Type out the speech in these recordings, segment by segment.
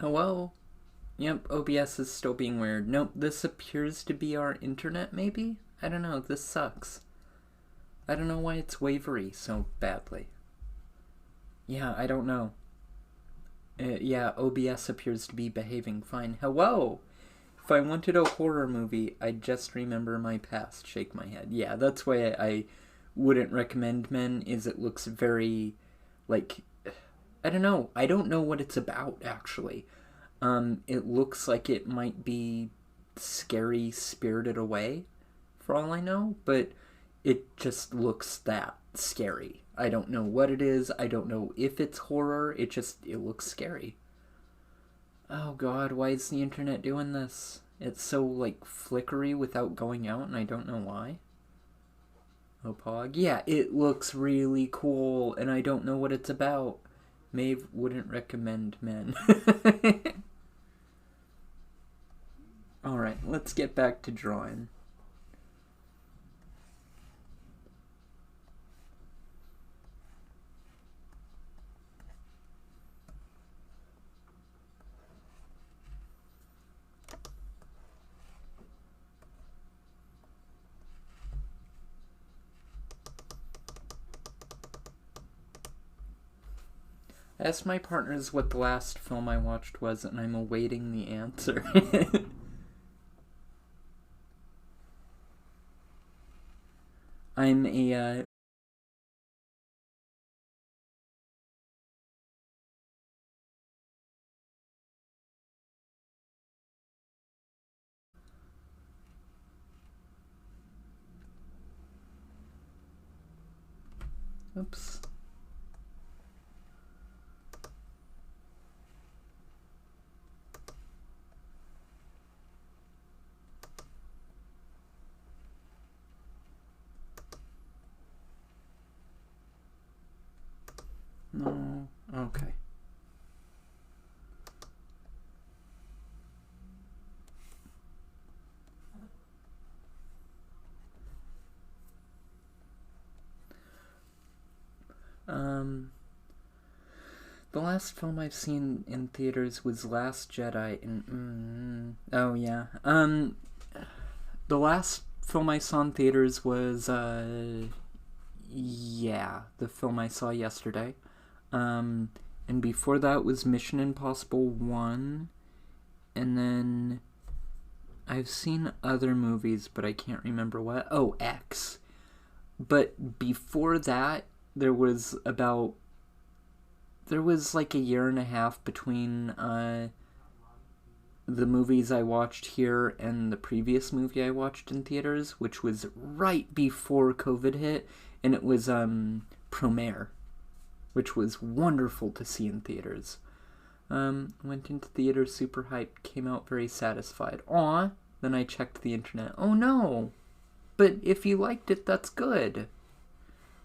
Hello? Yep, OBS is still being weird. Nope, this appears to be our internet, maybe? I don't know, this sucks. I don't know why it's wavery so badly. Yeah, I don't know. Yeah, OBS appears to be behaving fine. Hello! If I wanted a horror movie, I'd just remember my past, shake my head. Yeah, that's why I wouldn't recommend Men, is it looks very, like, I don't know. I don't know what it's about, actually. It looks like it might be scary Spirited Away, for all I know, but it just looks that scary. I don't know what it is. I don't know if it's horror. It looks scary. Oh god, why is the internet doing this? It's so, like, flickery without going out, and I don't know why. Opog. Yeah, it looks really cool, and I don't know what it's about. Maeve wouldn't recommend Men. Alright, let's get back to drawing. I asked my partners what the last film I watched was, and I'm awaiting the answer. I'm a, Oops. No. Okay. The last film I've seen in theaters was Last Jedi, and oh yeah. The last film I saw in theaters was yeah, the film I saw yesterday. And before that was Mission Impossible 1, and then I've seen other movies, but I can't remember what. Oh, X. But before that, there was like a year and a half between the movies I watched here and the previous movie I watched in theaters, which was right before COVID hit, and it was Promare, which was wonderful to see in theaters. Went into theater super hyped, came out very satisfied. Aw, then I checked the internet. Oh no! But if you liked it, that's good.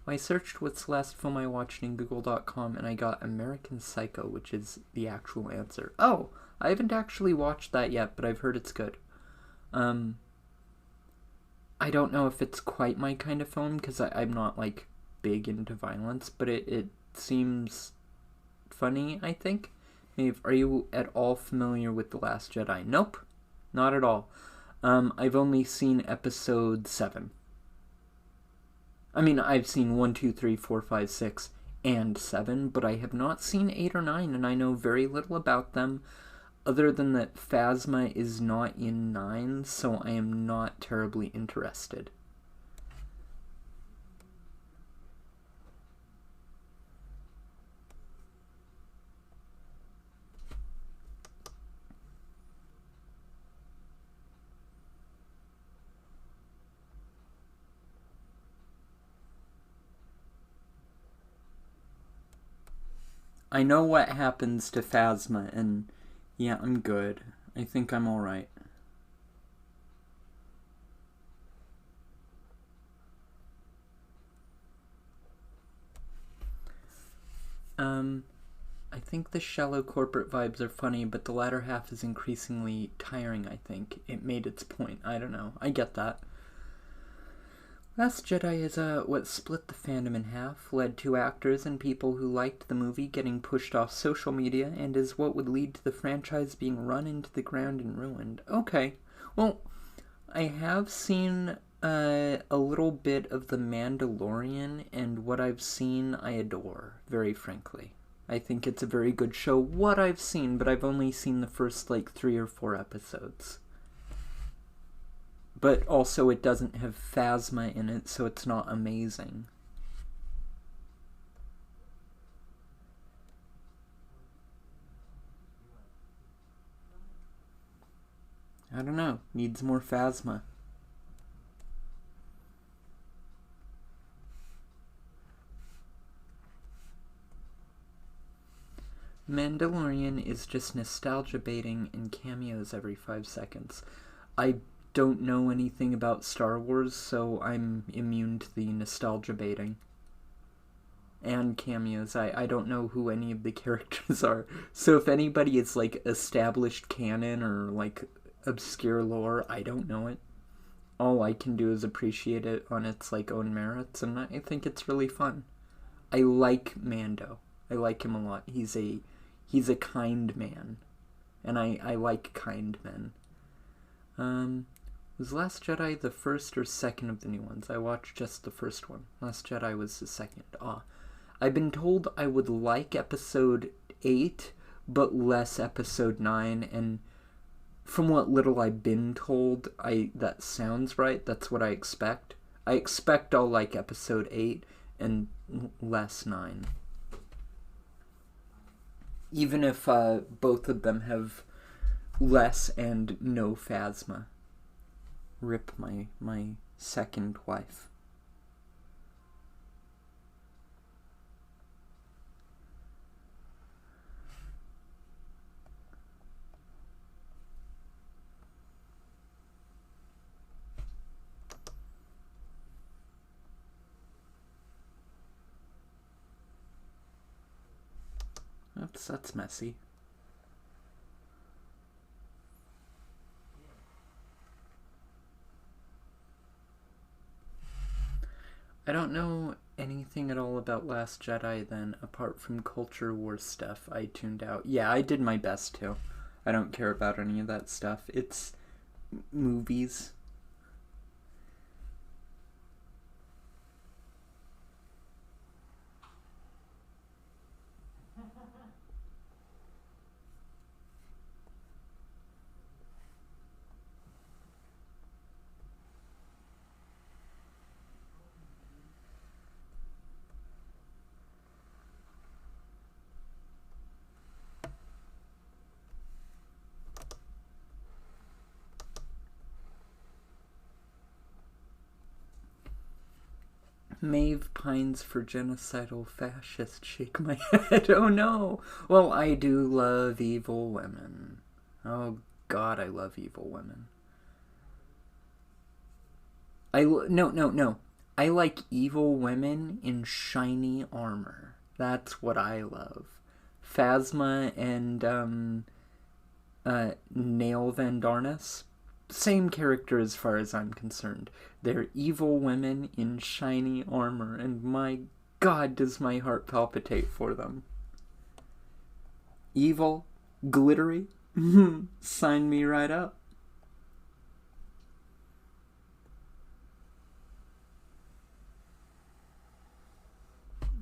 I searched what's the last film I watched in Google.com, and I got American Psycho, which is the actual answer. Oh, I haven't actually watched that yet, but I've heard it's good. I don't know if it's quite my kind of film, because I'm not, like, big into violence, but it seems funny, I think. Maeve, are you at all familiar with The Last Jedi? Nope, not at all. I've only seen episode 7. I mean, I've seen 1, 2, 3, 4, 5, 6, and 7, but I have not seen 8 or 9, and I know very little about them, other than that Phasma is not in 9, so I am not terribly interested. I know what happens to Phasma, and yeah, I'm good. I think I'm alright. I think the shallow corporate vibes are funny, but the latter half is increasingly tiring, I think. It made its point. I don't know. I get that. Last Jedi is what split the fandom in half, led to actors and people who liked the movie getting pushed off social media, and is what would lead to the franchise being run into the ground and ruined. Okay, well, I have seen a little bit of The Mandalorian, and what I've seen I adore, very frankly. I think it's a very good show, what I've seen, but I've only seen the first, 3 or 4 episodes. But also it doesn't have Phasma in it, so it's not amazing. I don't know. Needs more Phasma. Mandalorian is just nostalgia baiting and cameos every 5 seconds. I don't know anything about Star Wars, so I'm immune to the nostalgia baiting. And cameos. I don't know who any of the characters are. So if anybody is established canon or obscure lore, I don't know it. All I can do is appreciate it on its own merits, and I think it's really fun. I like Mando. I like him a lot. He's a kind man. And I like kind men. Was Last Jedi the first or second of the new ones? I watched just the first one. Last Jedi was the second. I've been told I would like episode 8, but less episode 9, and from what little I've been told, that sounds right. That's what I expect. I expect I'll like episode 8 and less 9. Even if both of them have less and no Phasma. Rip my second wife. Oops, that's messy. I don't know anything at all about Last Jedi then, apart from culture war stuff I tuned out. Yeah, I did my best to. I don't care about any of that stuff. It's movies. Maeve pines for genocidal fascist. Shake my head. Oh no. Well, I do love evil women. Oh God, I love evil women. No. I like evil women in shiny armor. That's what I love. Phasma and Nail Van Darnus, same character as far as I'm concerned. They're evil women in shiny armor, and my God, does my heart palpitate for them. Evil, glittery, sign me right up.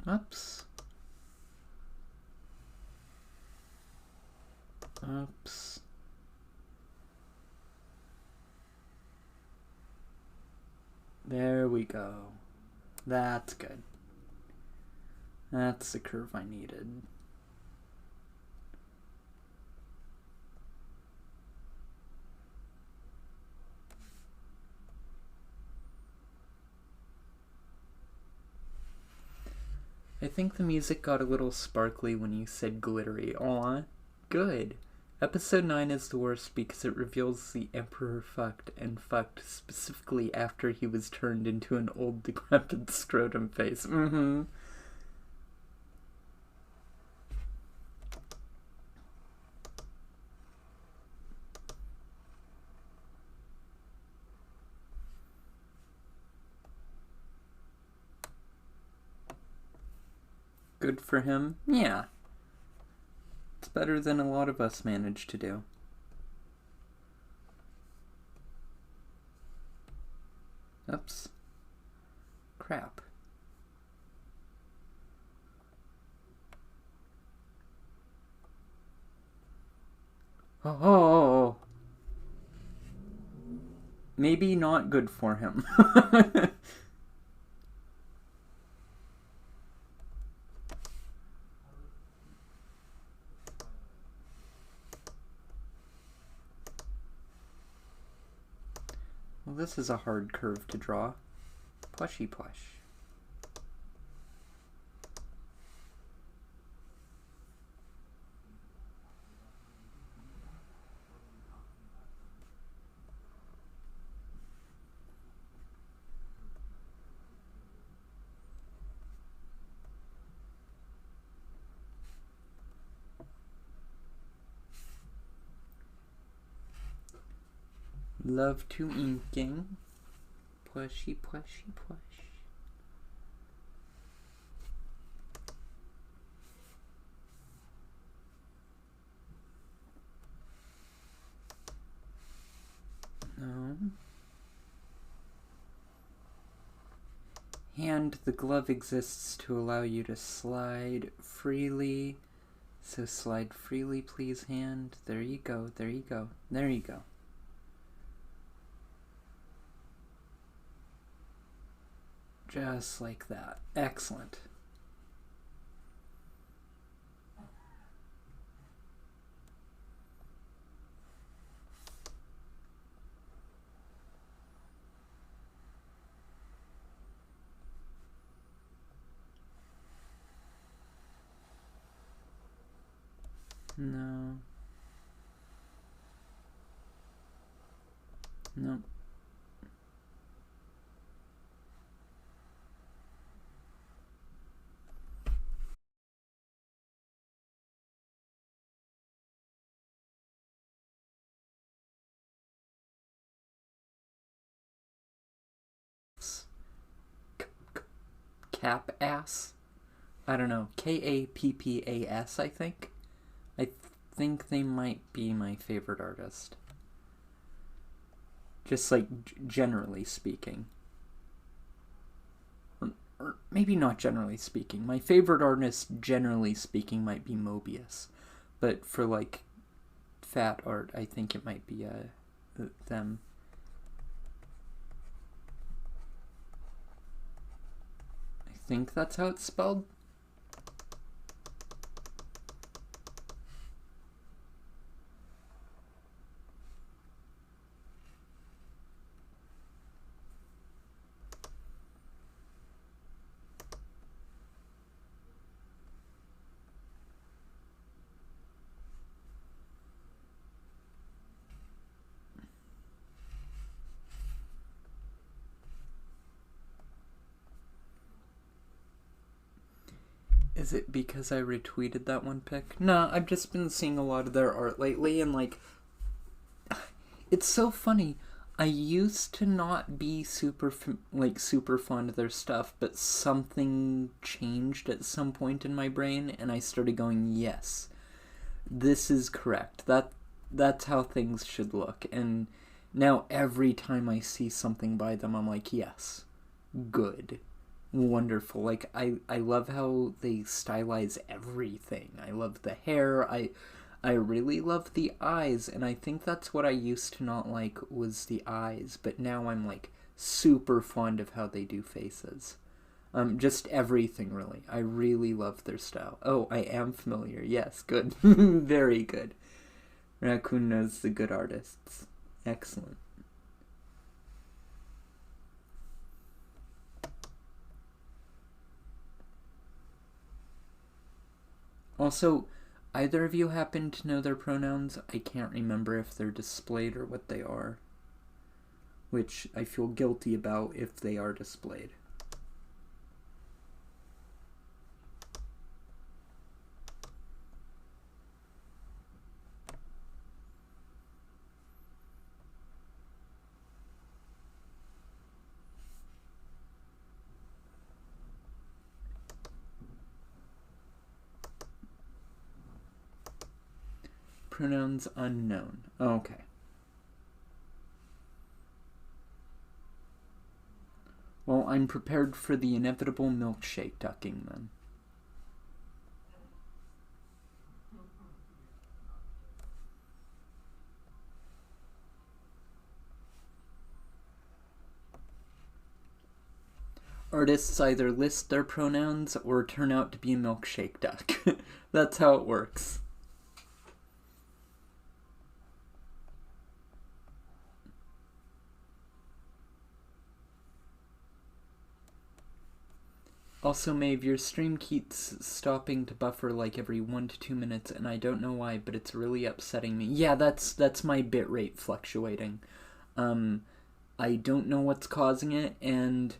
Oops. There we go. That's good. That's the curve I needed. I think the music got a little sparkly when you said glittery. Aw, good. Episode 9 is the worst because it reveals the Emperor fucked specifically after he was turned into an old decrepit scrotum face. Good for him. Yeah. It's better than a lot of us manage to do. Oops. Crap. Oh. Maybe not good for him. Well, this is a hard curve to draw. Plushy plush. Love to inking. Plushy, plushy, plush. No. And the glove exists to allow you to slide freely. So slide freely, please, hand. There you go, there you go, there you go. Just like that. Excellent. No. Nope. Cap ass? I don't know. Kappas, I think. I think they might be my favorite artist. Just like generally speaking. Or maybe not generally speaking. My favorite artist, generally speaking, might be Mobius. But for like fat art, I think it might be them. I think that's how it's spelled. Is it because I retweeted that one pic? Nah, I've just been seeing a lot of their art lately, and like, it's so funny. I used to not be super fond of their stuff, but something changed at some point in my brain, and I started going, yes, this is correct. That's how things should look. And now every time I see something by them, I'm like, yes, good. Wonderful. Like, I love how they stylize everything. I love the hair. I really love the eyes, and I think that's what I used to not like was the eyes, but now I'm like super fond of how they do faces. Just everything, really. I really love their style. Oh, I am familiar. Yes, good. Very good. Raccoon knows the good artists. Excellent. Also, either of you happen to know their pronouns? I can't remember if they're displayed or what they are. Which I feel guilty about if they are displayed. Pronouns unknown. Okay. Well, I'm prepared for the inevitable milkshake ducking then. Artists either list their pronouns or turn out to be a milkshake duck. That's how it works. Also, Maeve, your stream keeps stopping to buffer like every 1 to 2 minutes, and I don't know why, but it's really upsetting me. Yeah, that's my bitrate fluctuating. I don't know what's causing it, and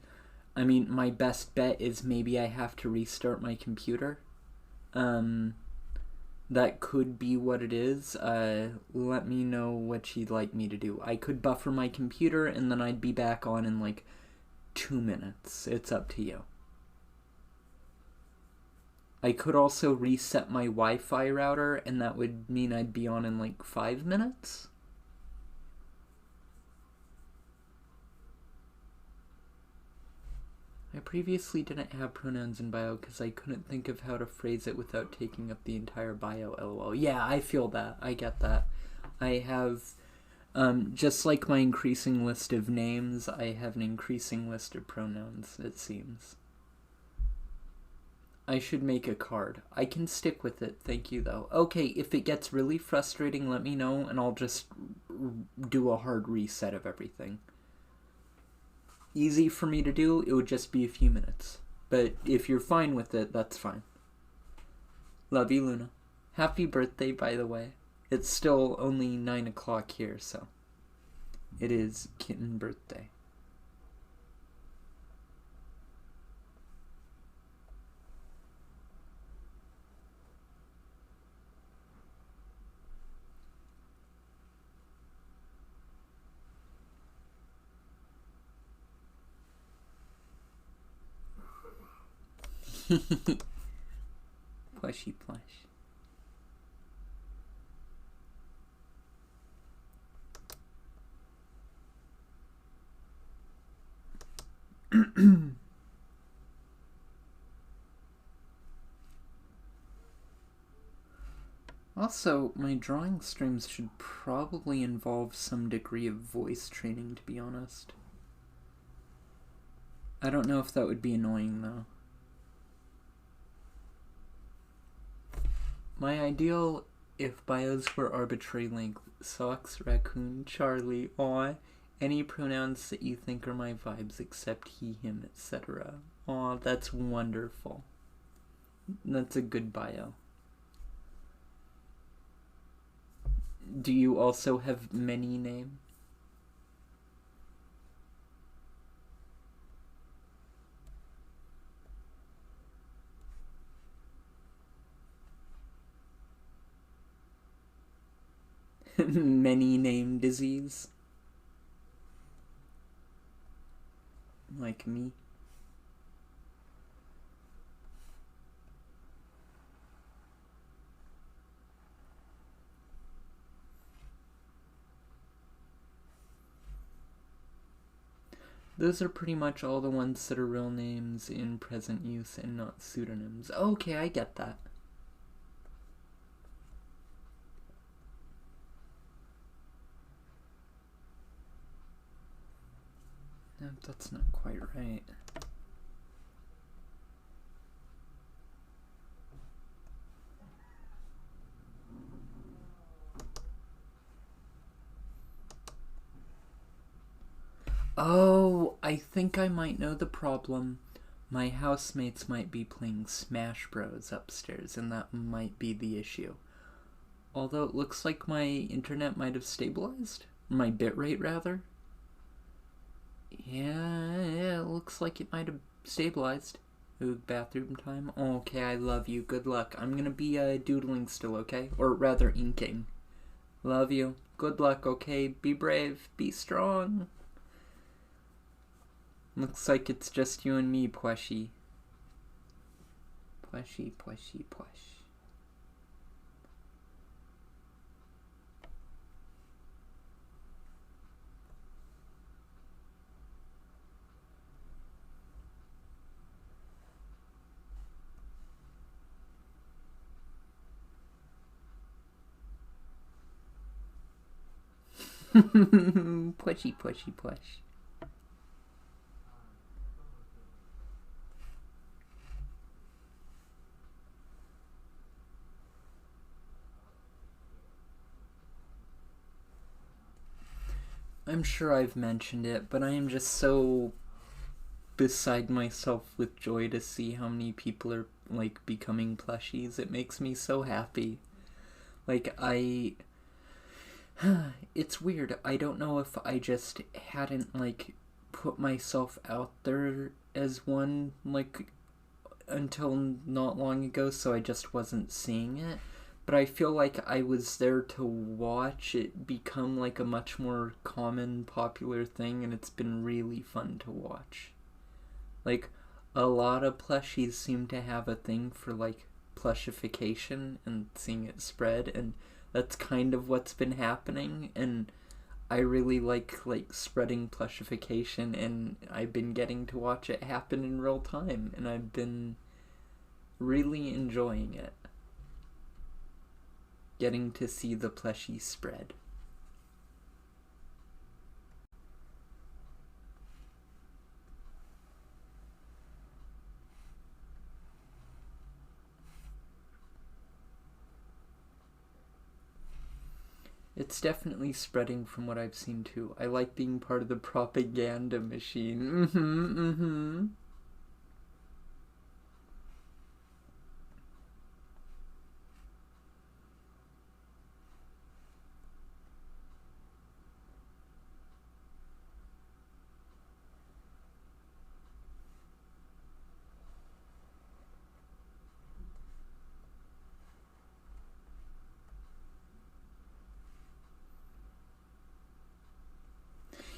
I mean, my best bet is maybe I have to restart my computer. That could be what it is. Let me know what you'd like me to do. I could buffer my computer, and then I'd be back on in like 2 minutes. It's up to you. I could also reset my Wi-Fi router, and that would mean I'd be on in like 5 minutes. I previously didn't have pronouns in bio because I couldn't think of how to phrase it without taking up the entire bio, lol. Yeah, I feel that. I get that. I have, just like my increasing list of names, I have an increasing list of pronouns, it seems. I should make a card. I can stick with it, thank you though. Okay, if it gets really frustrating, let me know, and I'll just do a hard reset of everything. Easy for me to do, it would just be a few minutes. But if you're fine with it, that's fine. Love you, Luna. Happy birthday, by the way. It's still only 9 o'clock here, so it is kitten birthday. Plushy plush. Also, my drawing streams should probably involve some degree of voice training, to be honest. I don't know if that would be annoying, though. My ideal, if bios were arbitrary length, socks, raccoon, Charlie, aw, any pronouns that you think are my vibes except he, him, etc. Aw, that's wonderful. That's a good bio. Do you also have many names? Many name disease? Like me? Those are pretty much all the ones that are real names in present use and not pseudonyms. Okay, I get that. No, that's not quite right. Oh, I think I might know the problem. My housemates might be playing Smash Bros upstairs, and that might be the issue. Although it looks like my internet might have stabilized. My bitrate, rather. Yeah, it looks like it might have stabilized. Ooh, bathroom time. Okay, I love you. Good luck. I'm gonna be doodling still, okay? Or rather, inking. Love you. Good luck, okay? Be brave. Be strong. Looks like it's just you and me, Plushy. Plushy, plushy, plush. Plushy, plushy, plush. I'm sure I've mentioned it, but I am just so beside myself with joy to see how many people are like becoming plushies. It makes me so happy. Like it's weird. I don't know if I just hadn't like put myself out there as one like until not long ago, so I just wasn't seeing it. But I feel like I was there to watch it become like a much more common, popular thing, and it's been really fun to watch. Like, a lot of plushies seem to have a thing for like plushification and seeing it spread, and that's kind of what's been happening. And I really like spreading plushification, and I've been getting to watch it happen in real time, and I've been really enjoying it. Getting to see the plushie spread. It's definitely spreading from what I've seen too. I like being part of the propaganda machine. Mm-hmm.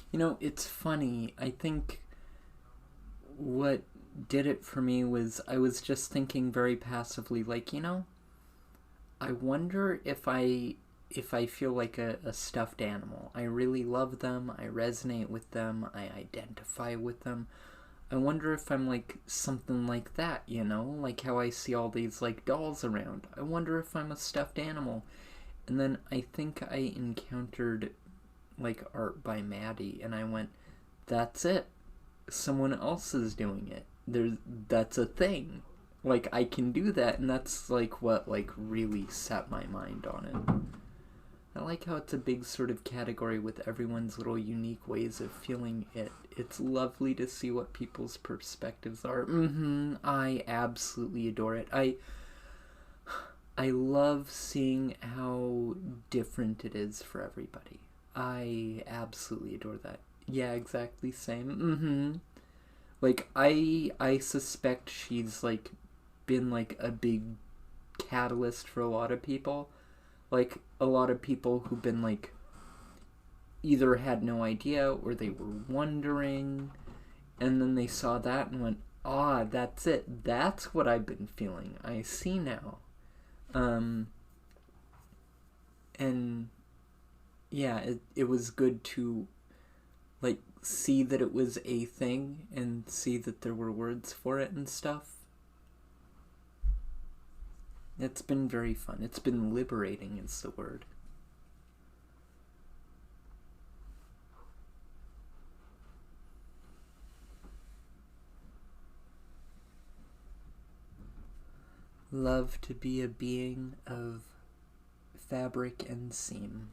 You know, it's funny. I think what did it for me was I was just thinking very passively, like, I wonder if I feel like a stuffed animal. I really love them, I resonate with them, I identify with them. I wonder if I'm like something like that, like how I see all these like dolls around. I wonder if I'm a stuffed animal. And then I think I encountered like art by Maddie, and I went, that's it. Someone else is doing it. That's a thing. Like, I can do that, and that's like what like really set my mind on it. I like how it's a big sort of category with everyone's little unique ways of feeling it. It's lovely to see what people's perspectives are. I absolutely adore it. I love seeing how different it is for everybody. I absolutely adore that. Yeah, exactly same. Like, I suspect she's like been like a big catalyst for a lot of people. Like, a lot of people who've been like either had no idea or they were wondering, and then they saw that and went, ah, that's it. That's what I've been feeling. I see now. And yeah, it was good to like see that it was a thing and see that there were words for it and stuff. It's been very fun. It's been liberating is the word. Love to be a being of fabric and seam.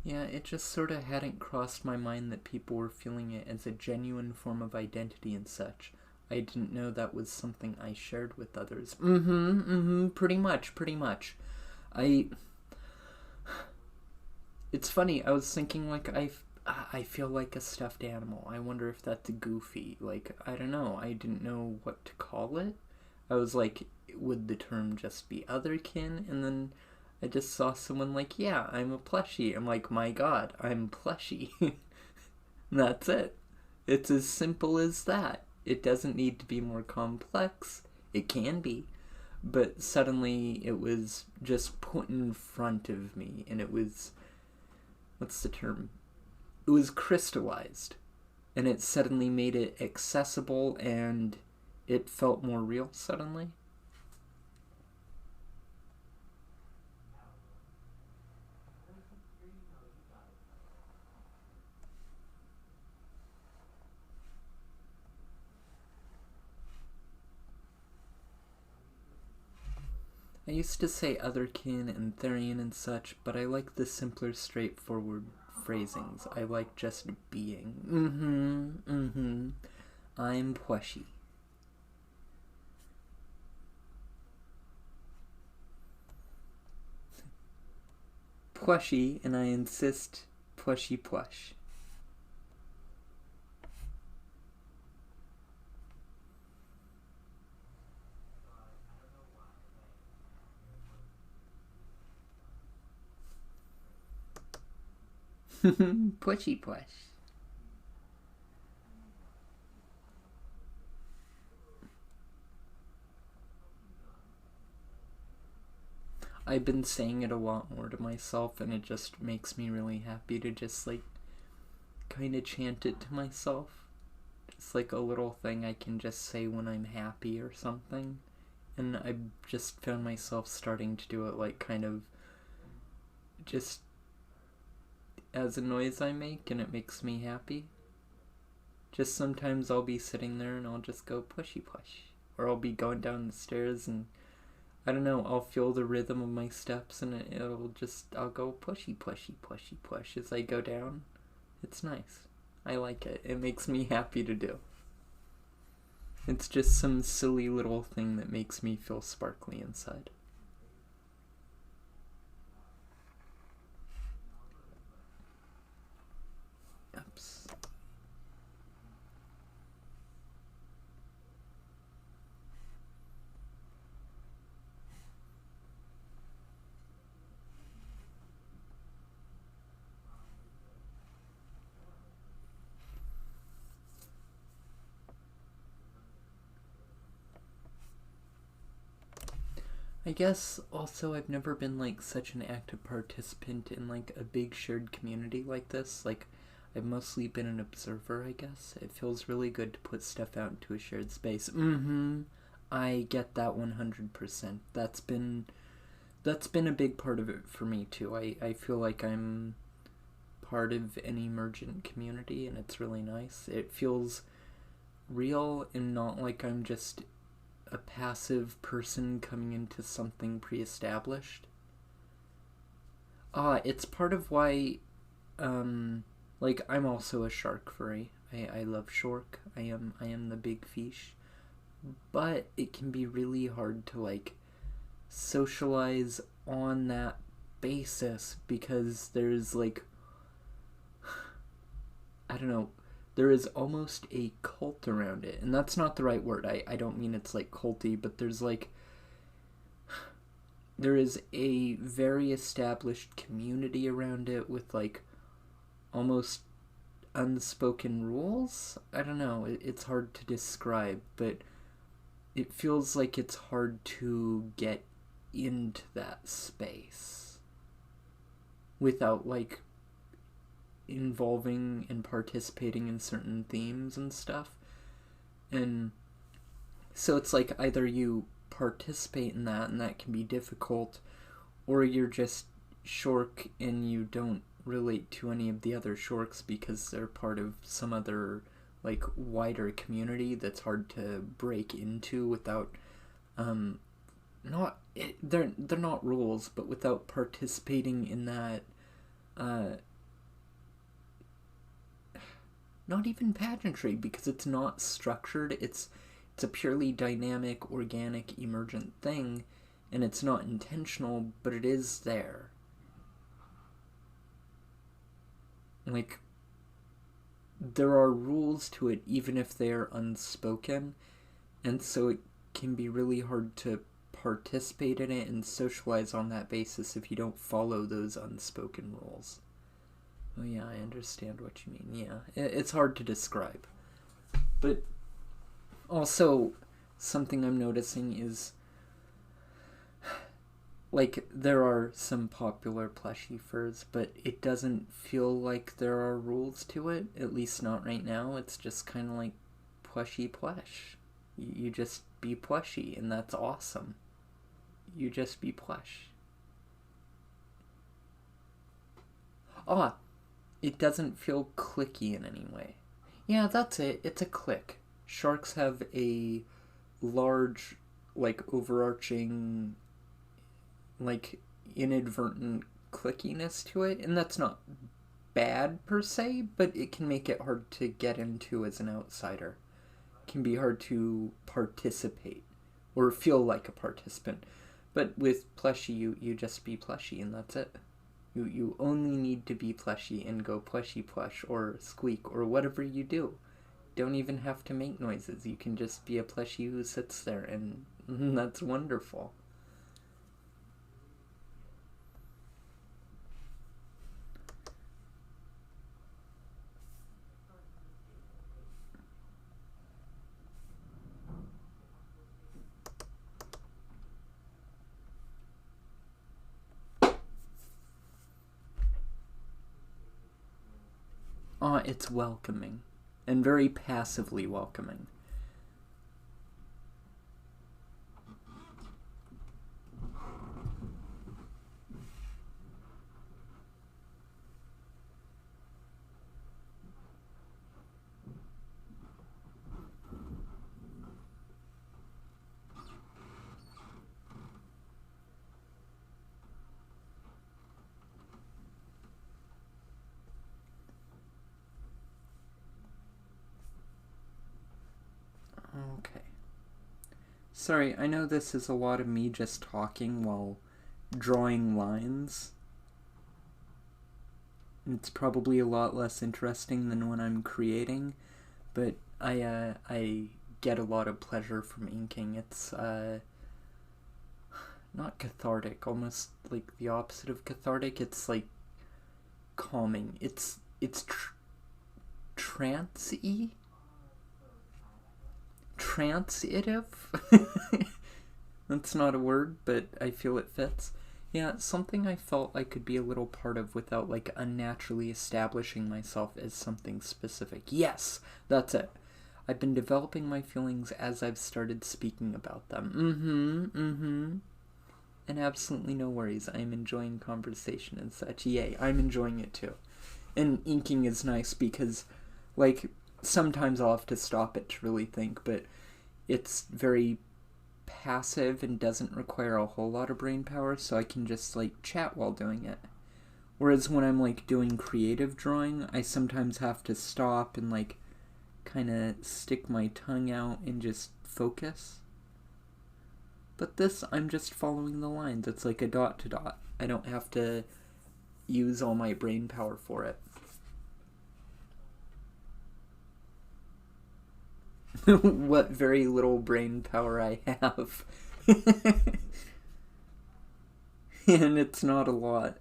Yeah, it just sort of hadn't crossed my mind that people were feeling it as a genuine form of identity and such. I didn't know that was something I shared with others. Pretty much. I... It's funny, I was thinking like I feel like a stuffed animal. I wonder if that's goofy. Like, I don't know. I didn't know what to call it. I was like, would the term just be otherkin? And then I just saw someone like, yeah, I'm a plushie. I'm like, my god, I'm Plushy. That's it. It's as simple as that. It doesn't need to be more complex. It can be. But suddenly it was just put in front of me, and it was what's the term? It was crystallized, and it suddenly made it accessible, and it felt more real suddenly. I used to say otherkin and therian and such, but I like the simpler, straightforward phrasings. I like just being. I'm Plushy. Plushy, and I insist plushy plush. Plushy plush. I've been saying it a lot more to myself, and it just makes me really happy to just like kind of chant it to myself. It's like a little thing I can just say when I'm happy or something. And I just found myself starting to do it like kind of just as a noise I make, and it makes me happy. Just sometimes I'll be sitting there and I'll just go pushy push. Or I'll be going down the stairs and I don't know, I'll feel the rhythm of my steps and I'll go pushy pushy pushy push as I go down. It's nice. I like it. It makes me happy to do. It's just some silly little thing that makes me feel sparkly inside. Oops. I guess also I've never been like such an active participant in like a big shared community like this. Like I've mostly been an observer, I guess. It feels really good to put stuff out into a shared space. I get that 100%. That's been a big part of it for me too. I feel like I'm part of an emergent community and it's really nice. It feels real and not like I'm just a passive person coming into something pre-established. It's part of why, like I'm also a shark furry. I love shark. I am the big fish, but it can be really hard to like socialize on that basis because there's like, I don't know, there is almost a cult around it. And that's not the right word. I don't mean it's like culty, but there's like, there is a very established community around it with like almost unspoken rules. I don't know. It's hard to describe, but it feels like it's hard to get into that space without like involving and participating in certain themes and stuff. And so it's like either you participate in that and that can be difficult, or you're just shork and you don't relate to any of the other shorks because they're part of some other like wider community that's hard to break into without they're not rules, but without participating in that not even pageantry, because it's not structured. It's a purely dynamic, organic, emergent thing, and it's not intentional, but it is there. Like, there are rules to it, even if they are unspoken, and so it can be really hard to participate in it and socialize on that basis if you don't follow those unspoken rules. Oh yeah, I understand what you mean. Yeah, it's hard to describe. But also, something I'm noticing is like, there are some popular plushie furs, but it doesn't feel like there are rules to it, at least not right now. It's just kind of like plushy plush. You just be plushy, and that's awesome. You just be plush. Ah, it doesn't feel clicky in any way. Yeah, that's it. It's a click. Sharks have a large, like, overarching, like, inadvertent clickiness to it, and that's not bad per se, but it can make it hard to get into as an outsider. It can be hard to participate or feel like a participant. But with plushy, you just be plushy, and that's it. You only need to be plushy and go plushy plush or squeak or whatever you do. Don't even have to make noises. You can just be a plushie who sits there, and that's wonderful. It's welcoming, and very passively welcoming. Okay. Sorry, I know this is a lot of me just talking while drawing lines. It's probably a lot less interesting than when I'm creating, but I get a lot of pleasure from inking. It's not cathartic, almost like the opposite of cathartic. It's like calming. It's trance-y? Transitive? That's not a word, but I feel it fits. Yeah, something I felt I could be a little part of without, like, unnaturally establishing myself as something specific. Yes, that's it. I've been developing my feelings as I've started speaking about them. And absolutely no worries. I am enjoying conversation and such. Yay, I'm enjoying it too. And inking is nice because, like, sometimes I'll have to stop it to really think, but it's very passive and doesn't require a whole lot of brain power, so I can just, like, chat while doing it. Whereas when I'm, like, doing creative drawing, I sometimes have to stop and, like, kind of stick my tongue out and just focus. But this, I'm just following the lines. It's like a dot to dot. I don't have to use all my brain power for it. What very little brain power I have. And it's not a lot.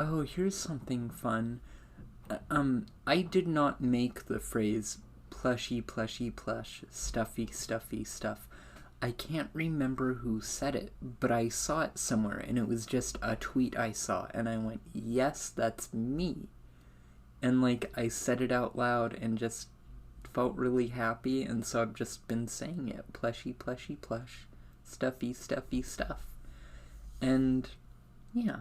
Oh, here's something fun. I did not make the phrase plushy, plushy, plush, stuffy, stuffy, stuff. I can't remember who said it, but I saw it somewhere, and it was just a tweet I saw, and I went, yes, that's me. And, like, I said it out loud and just felt really happy, and so I've just been saying it. Plushy, plushy, plush. Stuffy, stuffy, stuff. And, yeah.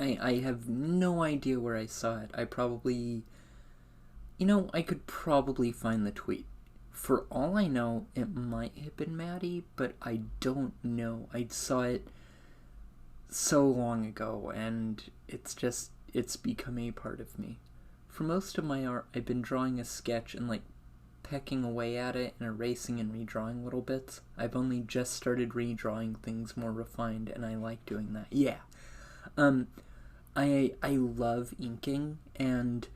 I have no idea where I saw it. I probably... I could probably find the tweet. For all I know, it might have been Maddie, but I don't know. I saw it so long ago, and it's become a part of me. For most of my art, I've been drawing a sketch and, like, pecking away at it and erasing and redrawing little bits. I've only just started redrawing things more refined, and I like doing that. Yeah. I love inking, and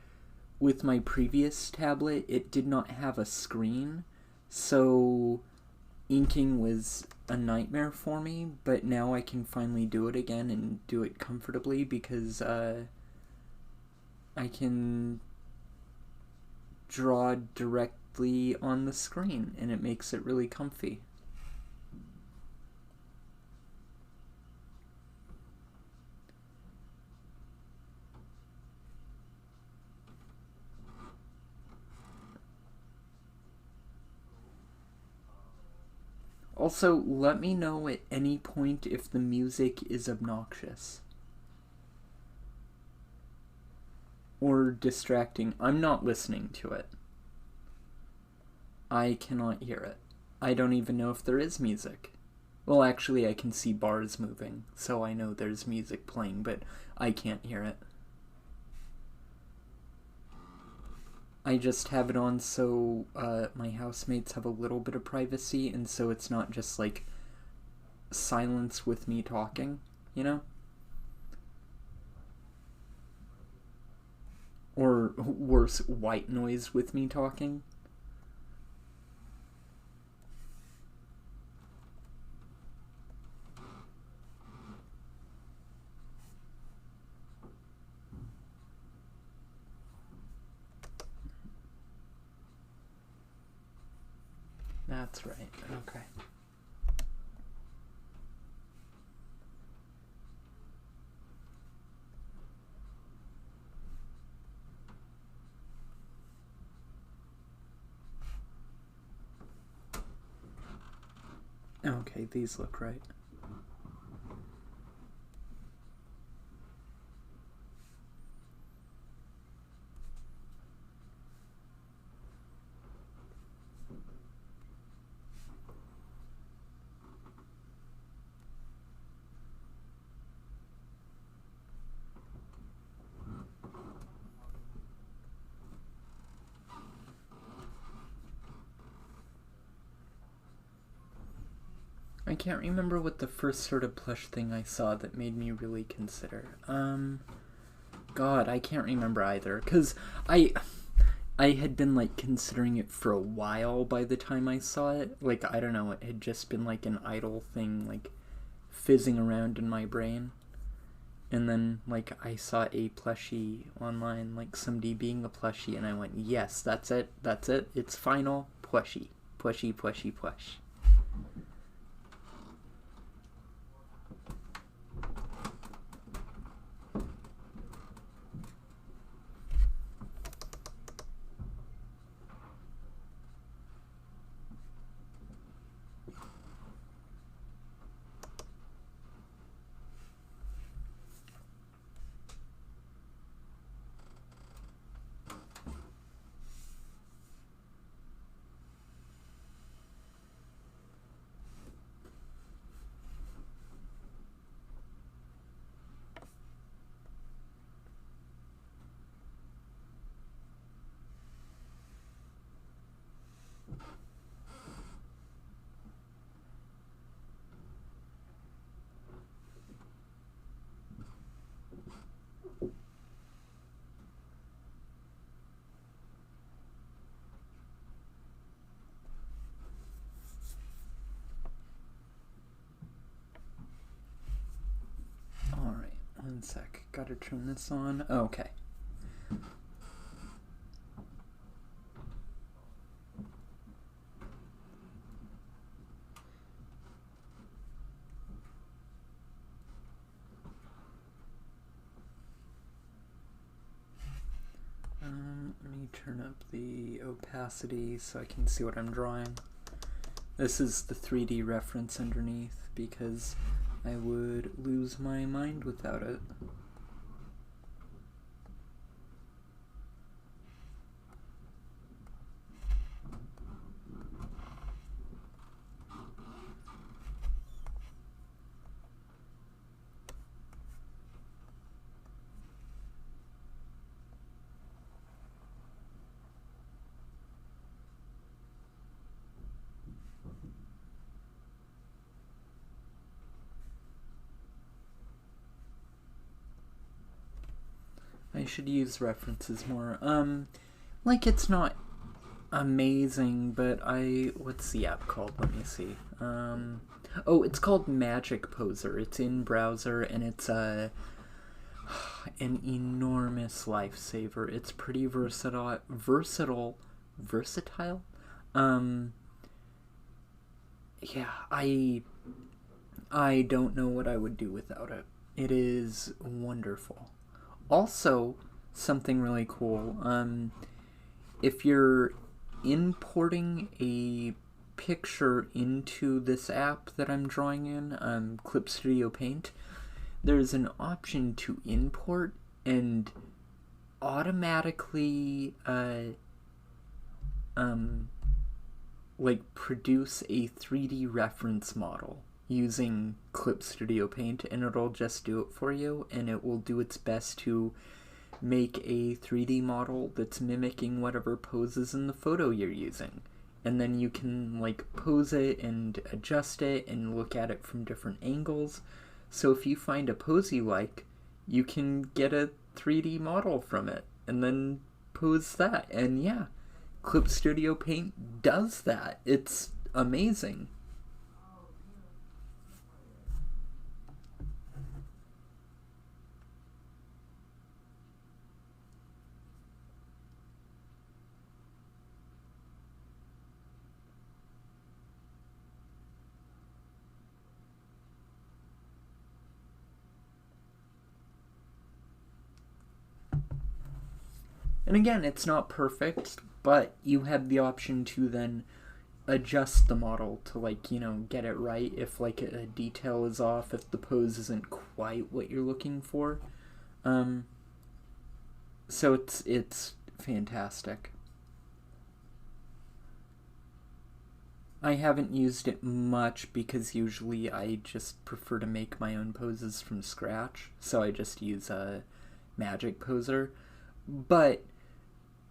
with my previous tablet, it did not have a screen, so inking was a nightmare for me, but now I can finally do it again and do it comfortably because I can draw directly on the screen, and it makes it really comfy. Also, let me know at any point if the music is obnoxious or distracting. I'm not listening to it. I cannot hear it. I don't even know if there is music. Well, actually, I can see bars moving, so I know there's music playing, but I can't hear it. I just have it on so my housemates have a little bit of privacy, and so it's not just like silence with me talking, you know? Or worse, white noise with me talking. That's right. Okay. Okay, these look right. I can't remember what the first sort of plush thing I saw that made me really consider. God, I can't remember either, because I had been, like, considering it for a while by the time I saw it. Like, I don't know, it had just been, like, an idle thing, like, fizzing around in my brain. And then, like, I saw a plushie online, like, somebody being a plushie, and I went, yes, that's it, it's final, plushie. Plushy, plushy, plush. Alright, one sec. Gotta turn this on. Oh, okay. Let me turn up the opacity so I can see what I'm drawing. This is the 3D reference underneath because I would lose my mind without it. I should use references more. Like, it's not amazing, but what's the app called? Let me see. Oh, it's called Magic Poser. It's in browser, and it's an enormous lifesaver. It's pretty versatile. Yeah, I don't know what I would do without it. It is wonderful. Also, something really cool. If you're importing a picture into this app that I'm drawing in, Clip Studio Paint, there's an option to import and automatically produce a 3D reference model using Clip Studio Paint, and it'll just do it for you, and it will do its best to make a 3D model that's mimicking whatever poses in the photo you're using. And then you can pose it and adjust it and look at it from different angles. So if you find a pose you like, you can get a 3D model from it and then pose that. And yeah, Clip Studio Paint does that. It's amazing. And again, it's not perfect, but you have the option to then adjust the model to get it right if a detail is off, if the pose isn't quite what you're looking for. So it's fantastic. I haven't used it much because usually I just prefer to make my own poses from scratch, so I just use a Magic Poser. But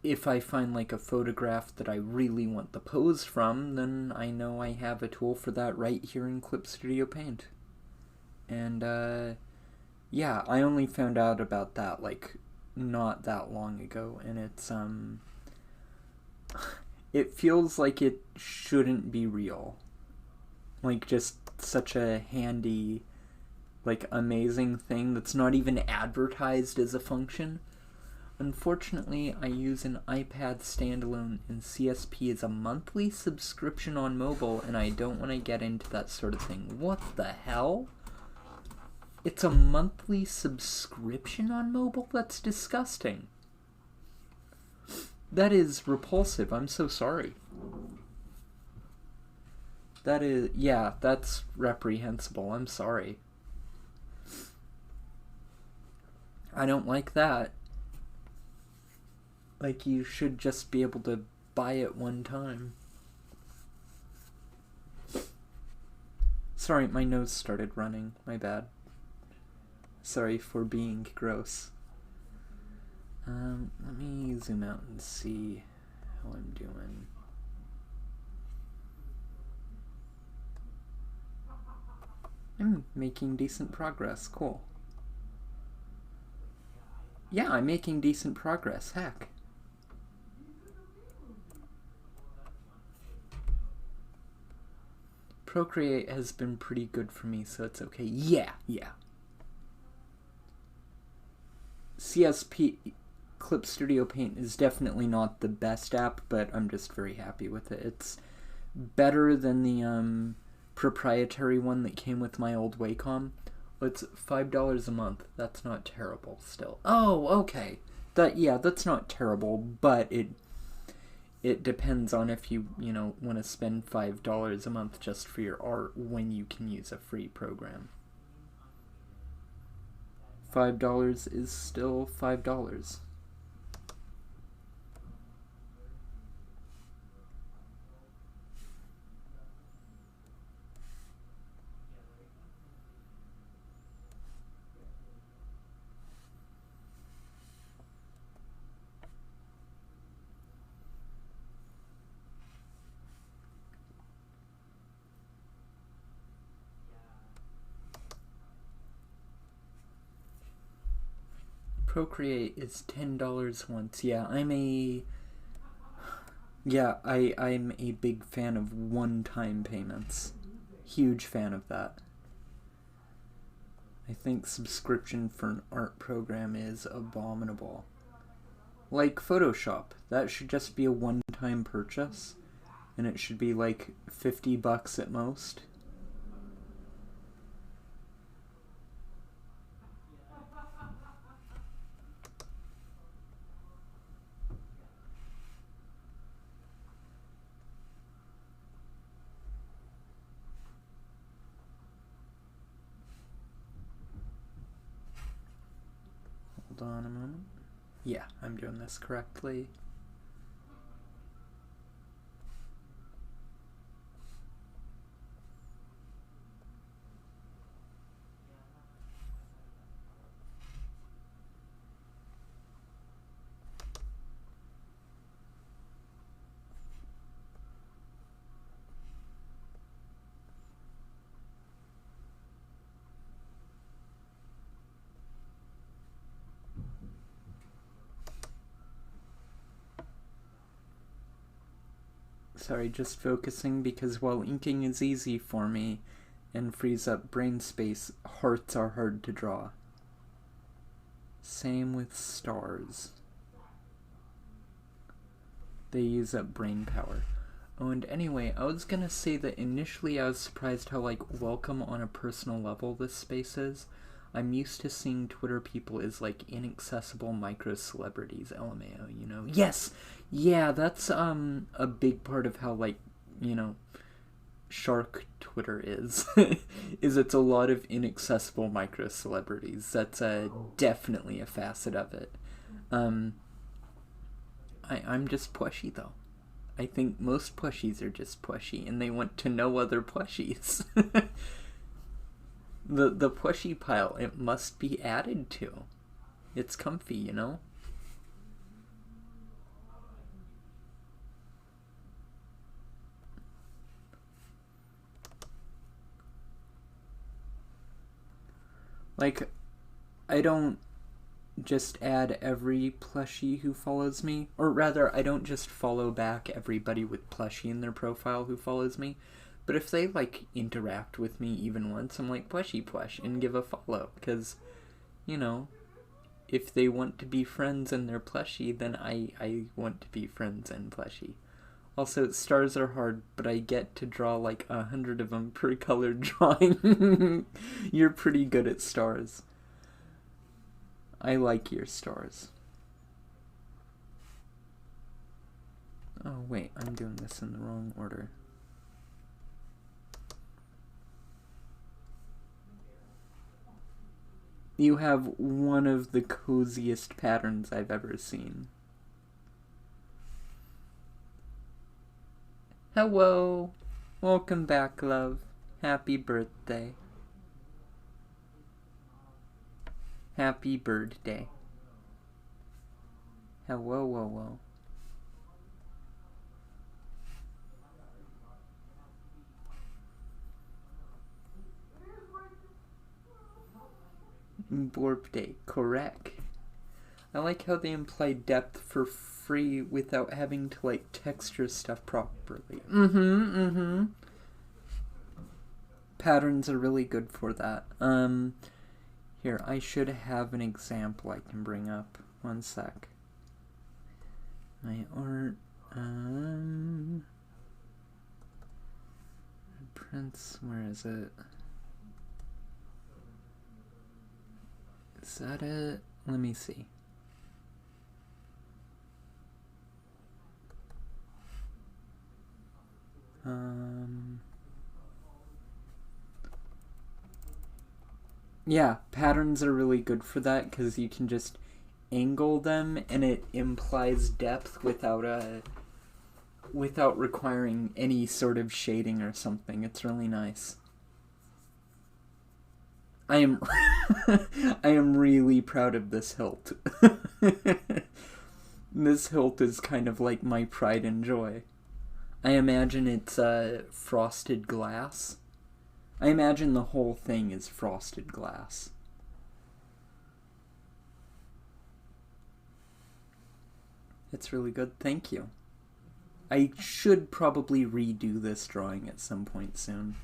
if I find a photograph that I really want the pose from, then I know I have a tool for that right here in Clip Studio Paint. And yeah, I only found out about that not that long ago, and it's it feels like it shouldn't be real. Just such a handy, amazing thing that's not even advertised as a function. Unfortunately, I use an iPad standalone, and CSP is a monthly subscription on mobile, and I don't want to get into that sort of thing. What the hell? It's a monthly subscription on mobile? That's disgusting. That is repulsive. I'm so sorry. That's reprehensible. I'm sorry. I don't like that. You should just be able to buy it one time. Sorry, my nose started running. My bad. Sorry for being gross. Let me zoom out and see how I'm doing. I'm making decent progress. Cool. Yeah, I'm making decent progress. Heck. Procreate has been pretty good for me, so it's okay. Yeah. CSP Clip Studio Paint is definitely not the best app, but I'm just very happy with it. It's better than the proprietary one that came with my old Wacom. It's $5 a month. That's not terrible still. Oh, okay. That's not terrible, but it depends on if you want to spend $5 a month just for your art when you can use a free program. $5 is still $5. Procreate is $10 once. Yeah, I'm a big fan of one-time payments. Huge fan of that. I think subscription for an art program is abominable. Like Photoshop, that should just be a one-time purchase, and it should be like $50 at most. Hold on a moment. Yeah, I'm doing this correctly. Sorry, just focusing because while inking is easy for me and frees up brain space, hearts are hard to draw. Same with stars. They use up brain power. Oh, and anyway, I was gonna say that initially I was surprised how, like, welcome on a personal level this space is. I'm used to seeing Twitter people as, like, inaccessible micro-celebrities, LMAO, you know? Yes! Yeah, that's, a big part of how, like, you know, shark Twitter is. Is it's a lot of inaccessible micro-celebrities. That's, definitely a facet of it. I'm just Plushy, though. I think most plushies are just Plushy, and they want to know other plushies. The plushie pile, it must be added to. It's comfy, you know? Like, I don't just add every plushie who follows me, or rather, I don't just follow back everybody with plushie in their profile who follows me. But if they, like, interact with me even once, I'm like, Plushy plush, and give a follow. Because, you know, if they want to be friends and they're Plushy, then I want to be friends and Plushy. Also, stars are hard, but I get to draw like 100 of them per color drawing. You're pretty good at stars. I like your stars. Oh, wait, I'm doing this in the wrong order. You have one of the coziest patterns I've ever seen. Hello! Welcome back, love. Happy birthday. Happy birthday. Hello, whoa, whoa. Birthday, correct. I like how they imply depth for free without having to, like, texture stuff properly. Patterns are really good for that. Here, I should have an example I can bring up. One sec. My art, prints, where is it? Is that it? Let me see. Yeah, patterns are really good for that because you can just angle them and it implies depth without requiring any sort of shading or something. It's really nice. I am really proud of this hilt. This hilt is kind of like my pride and joy. I imagine it's frosted glass. I imagine the whole thing is frosted glass. It's really good, thank you. I should probably redo this drawing at some point soon,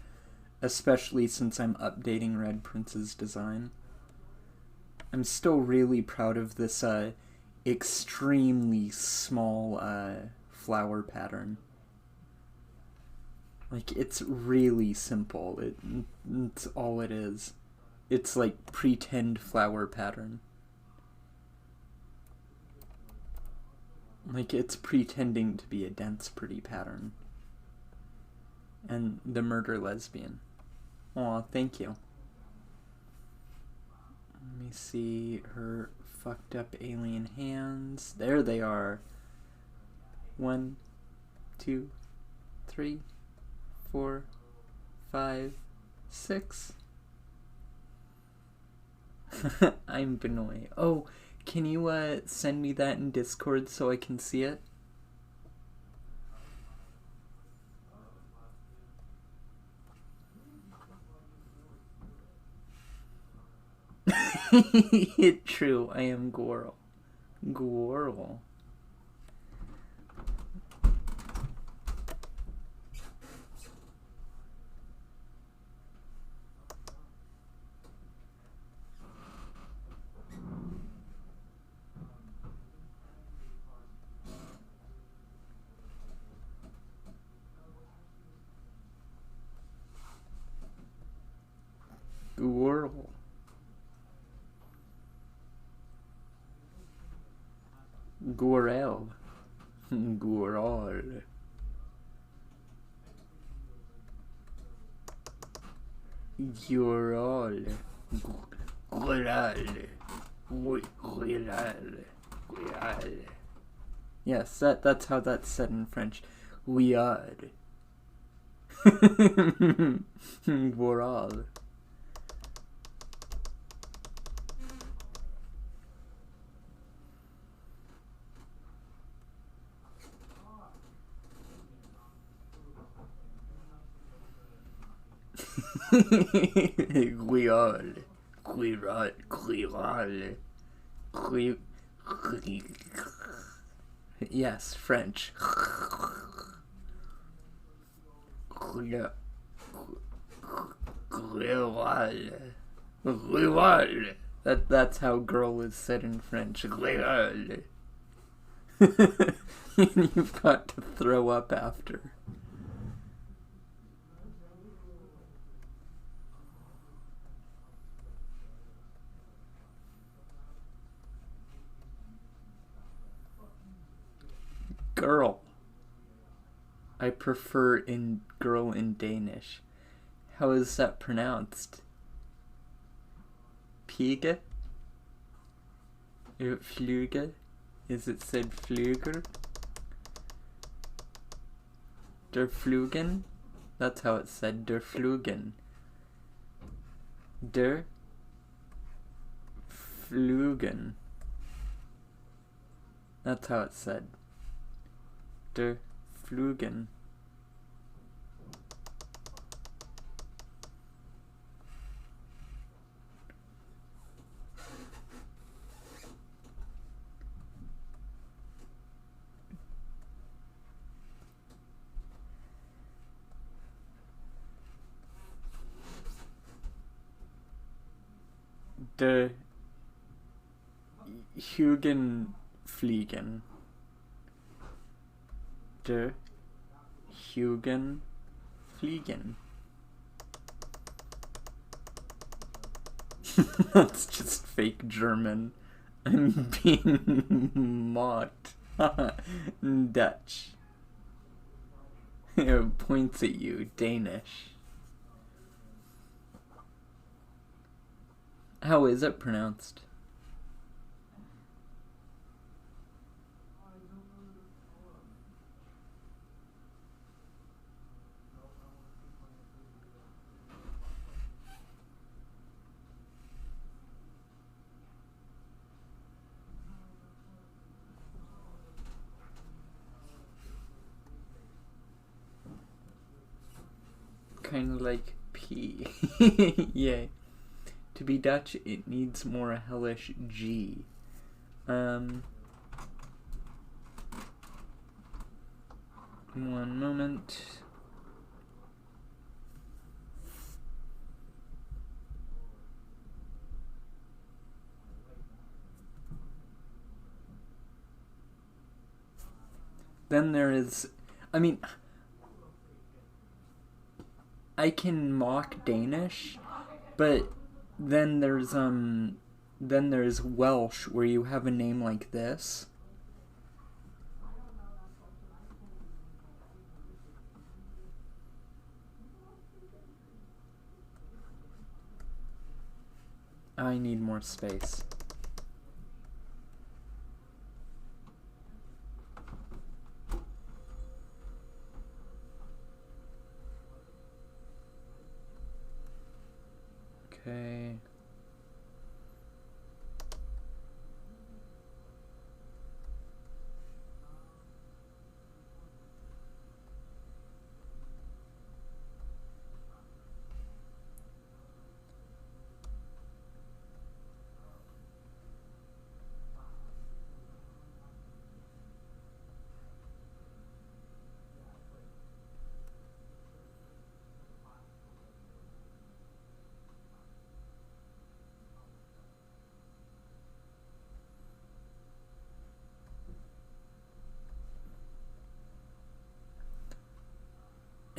especially since I'm updating Red Prince's design. I'm still really proud of this extremely small flower pattern. Like, it's really simple. It's all it is. It's like pretend flower pattern. Like, it's pretending to be a dense, pretty pattern. And the murder lesbian. Aw, thank you. Let me see her fucked up alien hands. There they are. 1, 2, 3, 4, 5, 6. I'm Benoit. Oh, can you send me that in Discord so I can see it? True, I am Gorl. Gorl. Gorl. Gorel. Gorol. Gorol. Gorol. Gorol. Gorol. Yes, that's how that's said in French. We are. Gorol. Yes, French. That's how girl is said in French. You've got to throw up after. Girl. I prefer girl in Danish. How is that pronounced? Pige? Fluge? Is it said fluger? Der Flugen? That's how it's said, der Flugen. Der Flugen. That's how it's said. Der Flugen. Der Hugen fliegen. Der Hugen fliegen. That's just fake German. I'm being mocked. Dutch. It points at you. Danish. How is it pronounced? Kind of like P. Yay. To be Dutch, it needs more hellish G. One moment. Then there is, I mean, I can mock Danish, but then there's Welsh where you have a name like this. I need more space. Okay.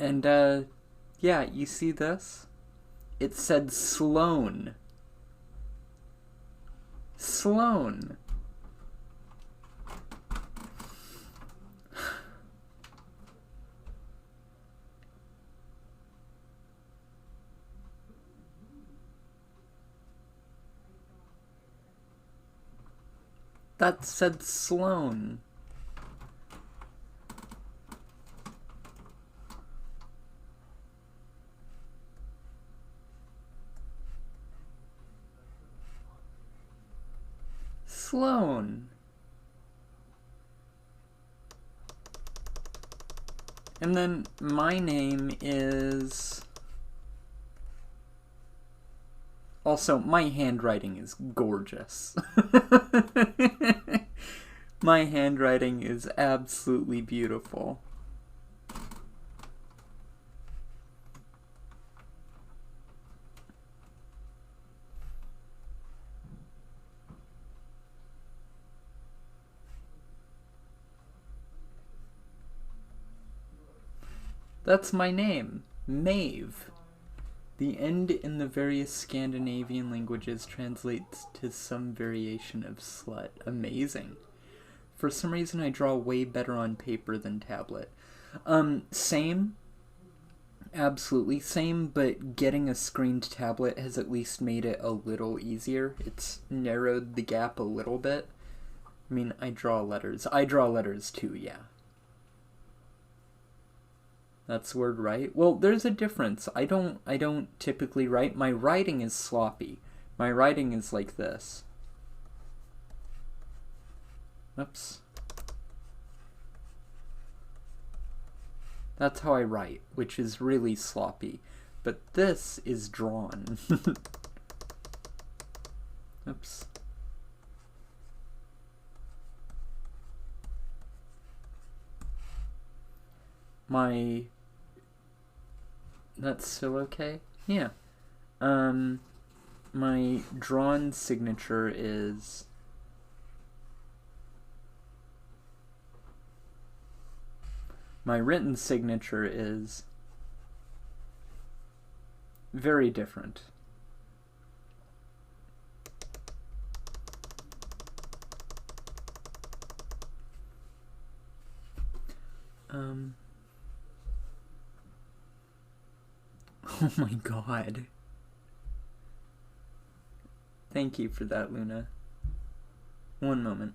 And, yeah, you see this? It said Sloan. Sloan. That said Sloan. Sloan. And then my name is... Also, my handwriting is gorgeous. My handwriting is absolutely beautiful. That's my name, Maeve. The end in the various Scandinavian languages translates to some variation of slut. Amazing. For some reason, I draw way better on paper than tablet. Same. Absolutely same, but getting a screened tablet has at least made it a little easier. It's narrowed the gap a little bit. I mean, I draw letters. I draw letters too, yeah. That's the word right? Well, there's a difference. I don't typically write. My writing is sloppy. My writing is like this. Oops. That's how I write, which is really sloppy. But this is drawn. Oops. That's still okay? Yeah. My drawn signature is... My written signature is very different. Oh my god. Thank you for that, Luna. One moment.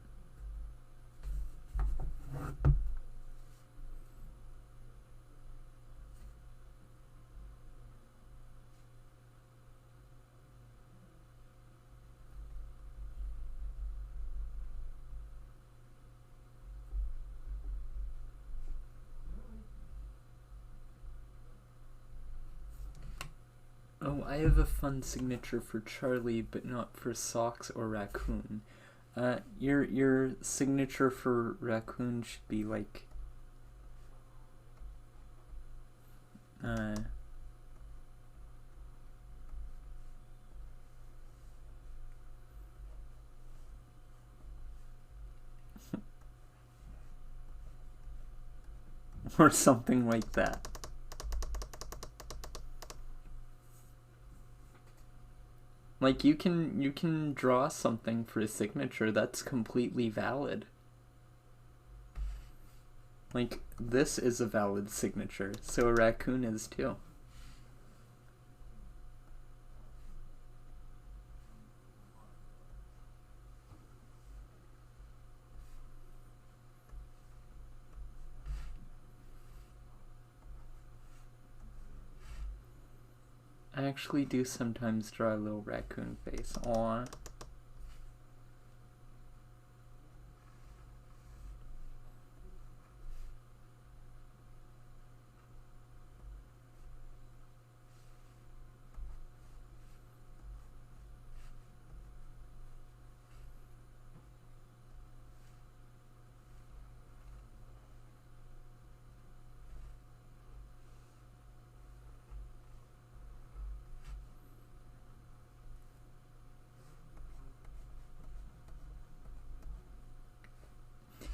Oh, I have a fun signature for Charlie, but not for Socks or Raccoon. Your signature for Raccoon should be like or something like that. Like, you can draw something for a signature that's completely valid. Like, this is a valid signature, so a raccoon is too. I actually do sometimes draw a little raccoon face. Aww.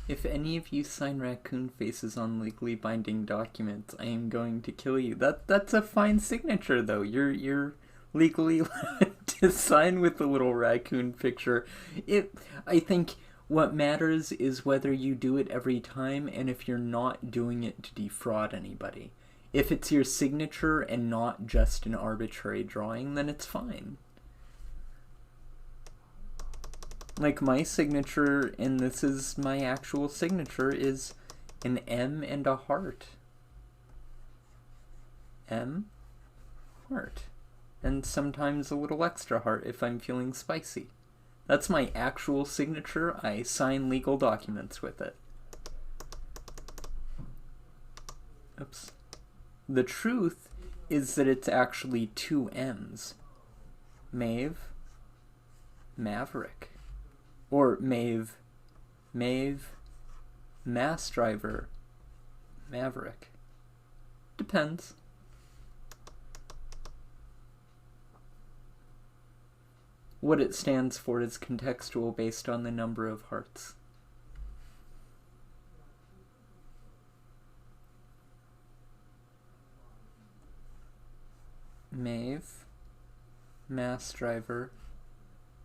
If any of you sign raccoon faces on legally binding documents, I am going to kill you. That's a fine signature, though. You're legally allowed to sign with the little raccoon picture. I think what matters is whether you do it every time and if you're not doing it to defraud anybody. If it's your signature and not just an arbitrary drawing, then it's fine. Like, my signature, and this is my actual signature, is an M and a heart. M, heart. And sometimes a little extra heart if I'm feeling spicy. That's my actual signature. I sign legal documents with it. Oops. The truth is that it's actually two M's. Maeve, Maverick. Or Maeve, Mass Driver, Maverick. Depends. What it stands for is contextual based on the number of hearts. Maeve, Mass Driver,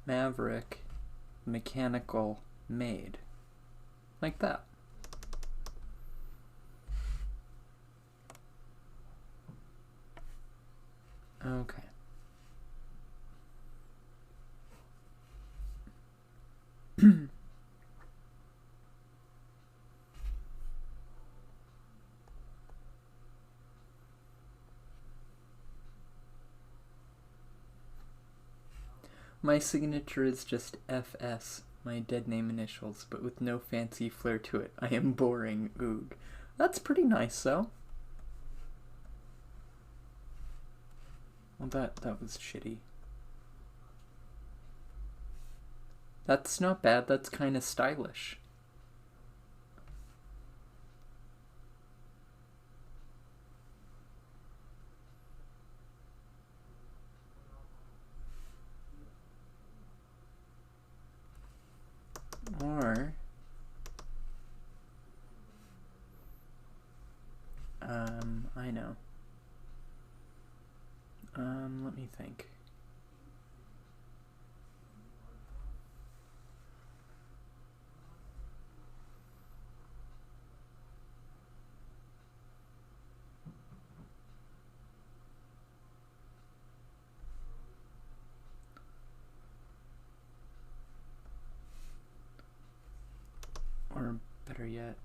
Maverick, Mechanical Maid. Like that. Okay. My signature is just FS, my dead name initials, but with no fancy flair to it. I am boring, oog. That's pretty nice, though. Well, that was shitty. That's not bad, that's kind of stylish. Or I know. Let me think. Or better yet,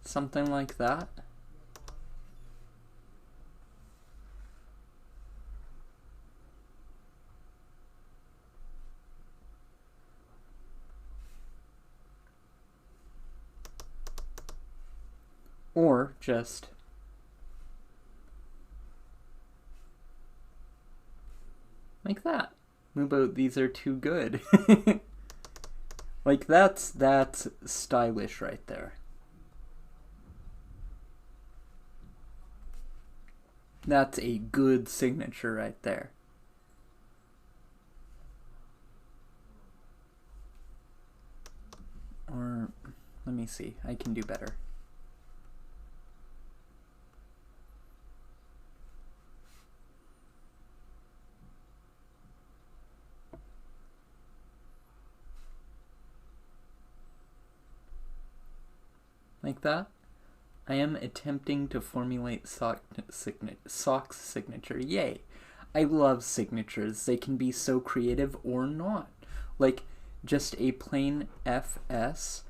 something like that. Or just like that. Mubo, these are too good. Like, that's stylish right there. That's a good signature right there. Or, let me see. I can do better. Like that. I am attempting to formulate Sock's signature. Yay. I love signatures. They can be so creative or not. Like, just a plain FS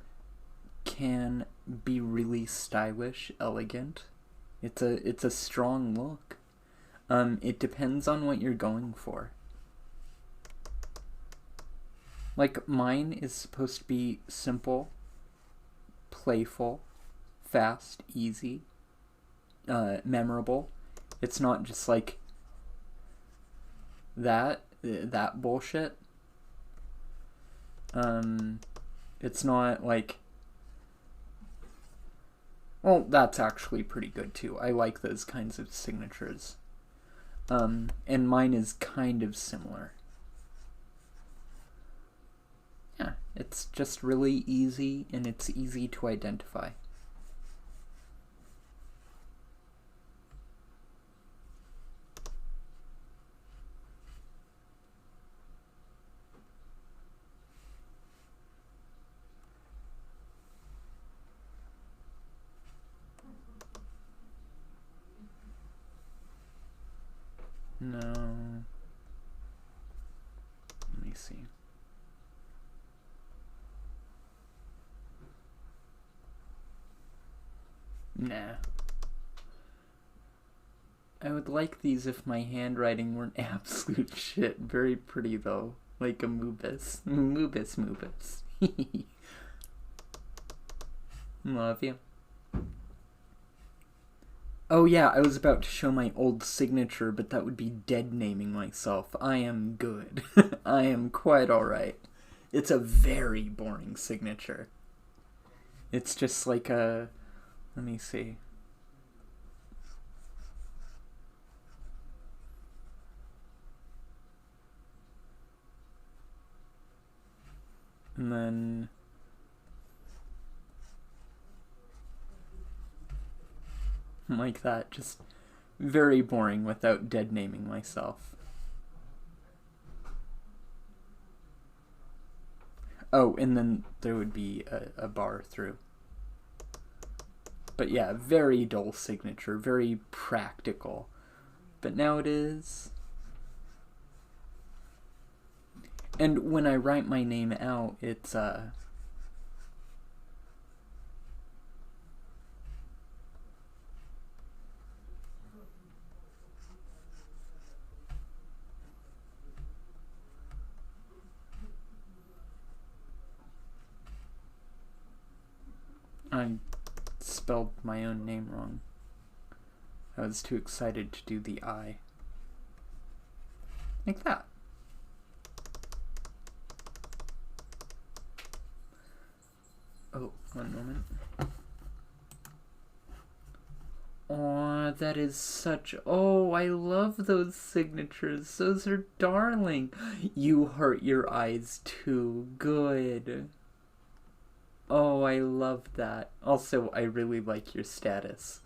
can be really stylish, elegant. It's a strong look. It depends on what you're going for. Like, mine is supposed to be simple, playful, fast, easy, memorable. It's not just like that bullshit. It's not like, well, that's actually pretty good too. I like those kinds of signatures. And mine is kind of similar. Yeah, it's just really easy, and it's easy to identify. No. Let me see. Nah. I would like these if my handwriting weren't absolute shit. Very pretty though. Like a Moobus. Moobus. Love you. Oh yeah, I was about to show my old signature, but that would be dead naming myself. I am good. I am quite alright. It's a very boring signature. It's just like a... Let me see. And then... like that, just very boring without dead naming myself. Oh, and then there would be a bar through. But yeah, very dull signature, very practical. But now it is. And when I write my name out, it's I spelled my own name wrong. I was too excited to do the I. Like that. Oh, one moment. Oh, that is such... Oh, I love those signatures. Those are darling. You hurt your eyes too. Good. Oh, I love that. Also, I really like your status.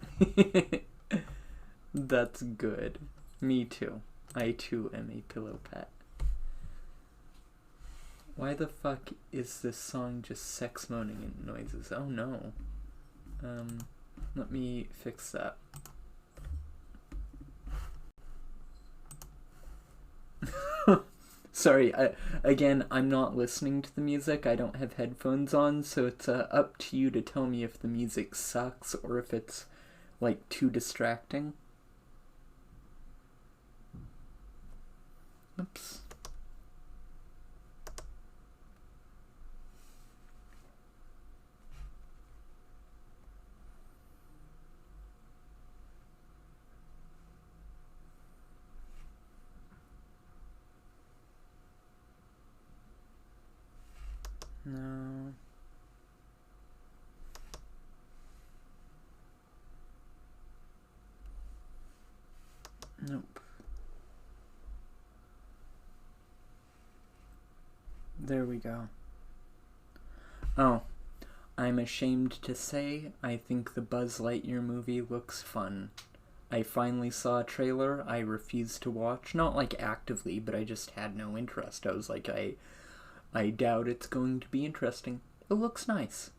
That's good. Me too. I too am a pillow pet. Why the fuck is this song just sex moaning and noises? Oh no. Let me fix that. Sorry, again, I'm not listening to the music. I don't have headphones on, so it's up to you to tell me if the music sucks or if it's, like, too distracting. Oops. No. There we go. Oh, I'm ashamed to say I think the Buzz Lightyear movie looks fun. I finally saw a trailer I refused to watch. Not like actively, but I just had no interest. I was like, I doubt it's going to be interesting. It looks nice.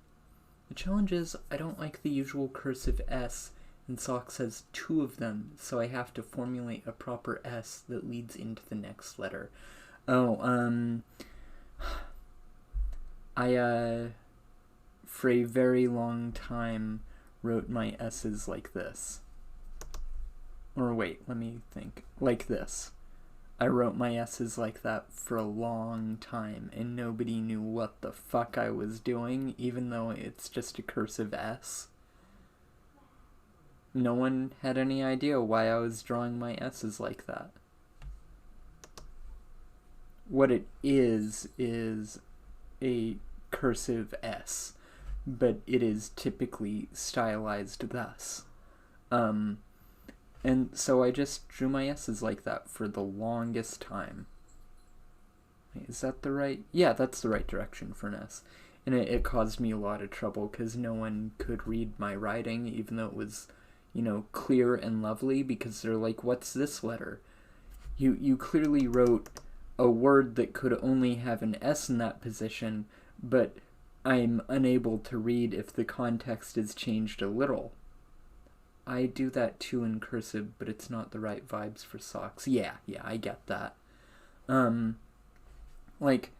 The challenge is I don't like the usual cursive S, and Socks has 2 of them, so I have to formulate a proper S that leads into the next letter. Oh, I, for a very long time, wrote my S's like this. Or wait, let me think. Like this. I wrote my S's like that for a long time, and nobody knew what the fuck I was doing, even though it's just a cursive S. No one had any idea why I was drawing my S's like that. What it is a cursive S, but it is typically stylized thus. And so I just drew my S's like that for the longest time. Is that the right? Yeah, that's the right direction for an S. And it caused me a lot of trouble because no one could read my writing, even though it was, clear and lovely, because they're like, what's this letter? You clearly wrote a word that could only have an S in that position, but I'm unable to read if the context is changed a little. I do that too in cursive, but it's not the right vibes for Socks. Yeah, I get that. Like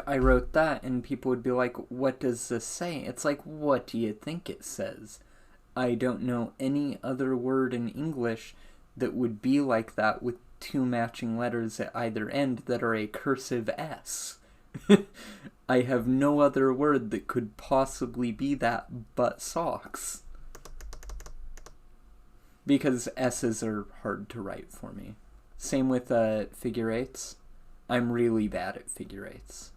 I wrote that and people would be like, what does this say? It's like, what do you think it says? I don't know any other word in English that would be like that with 2 matching letters at either end that are a cursive S. I have no other word that could possibly be that but Socks. Because S's are hard to write for me. Same with figure eights. I'm really bad at figure eights.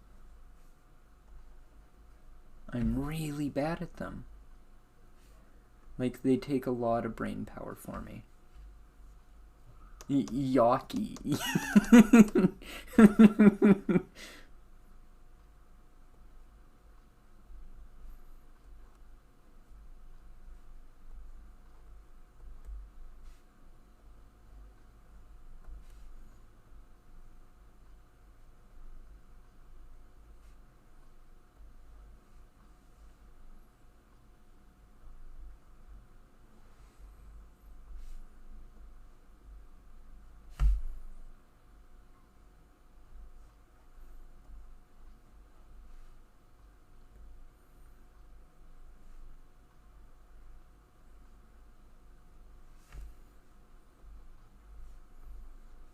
I'm really bad at them. Like, they take a lot of brain power for me. Yawky.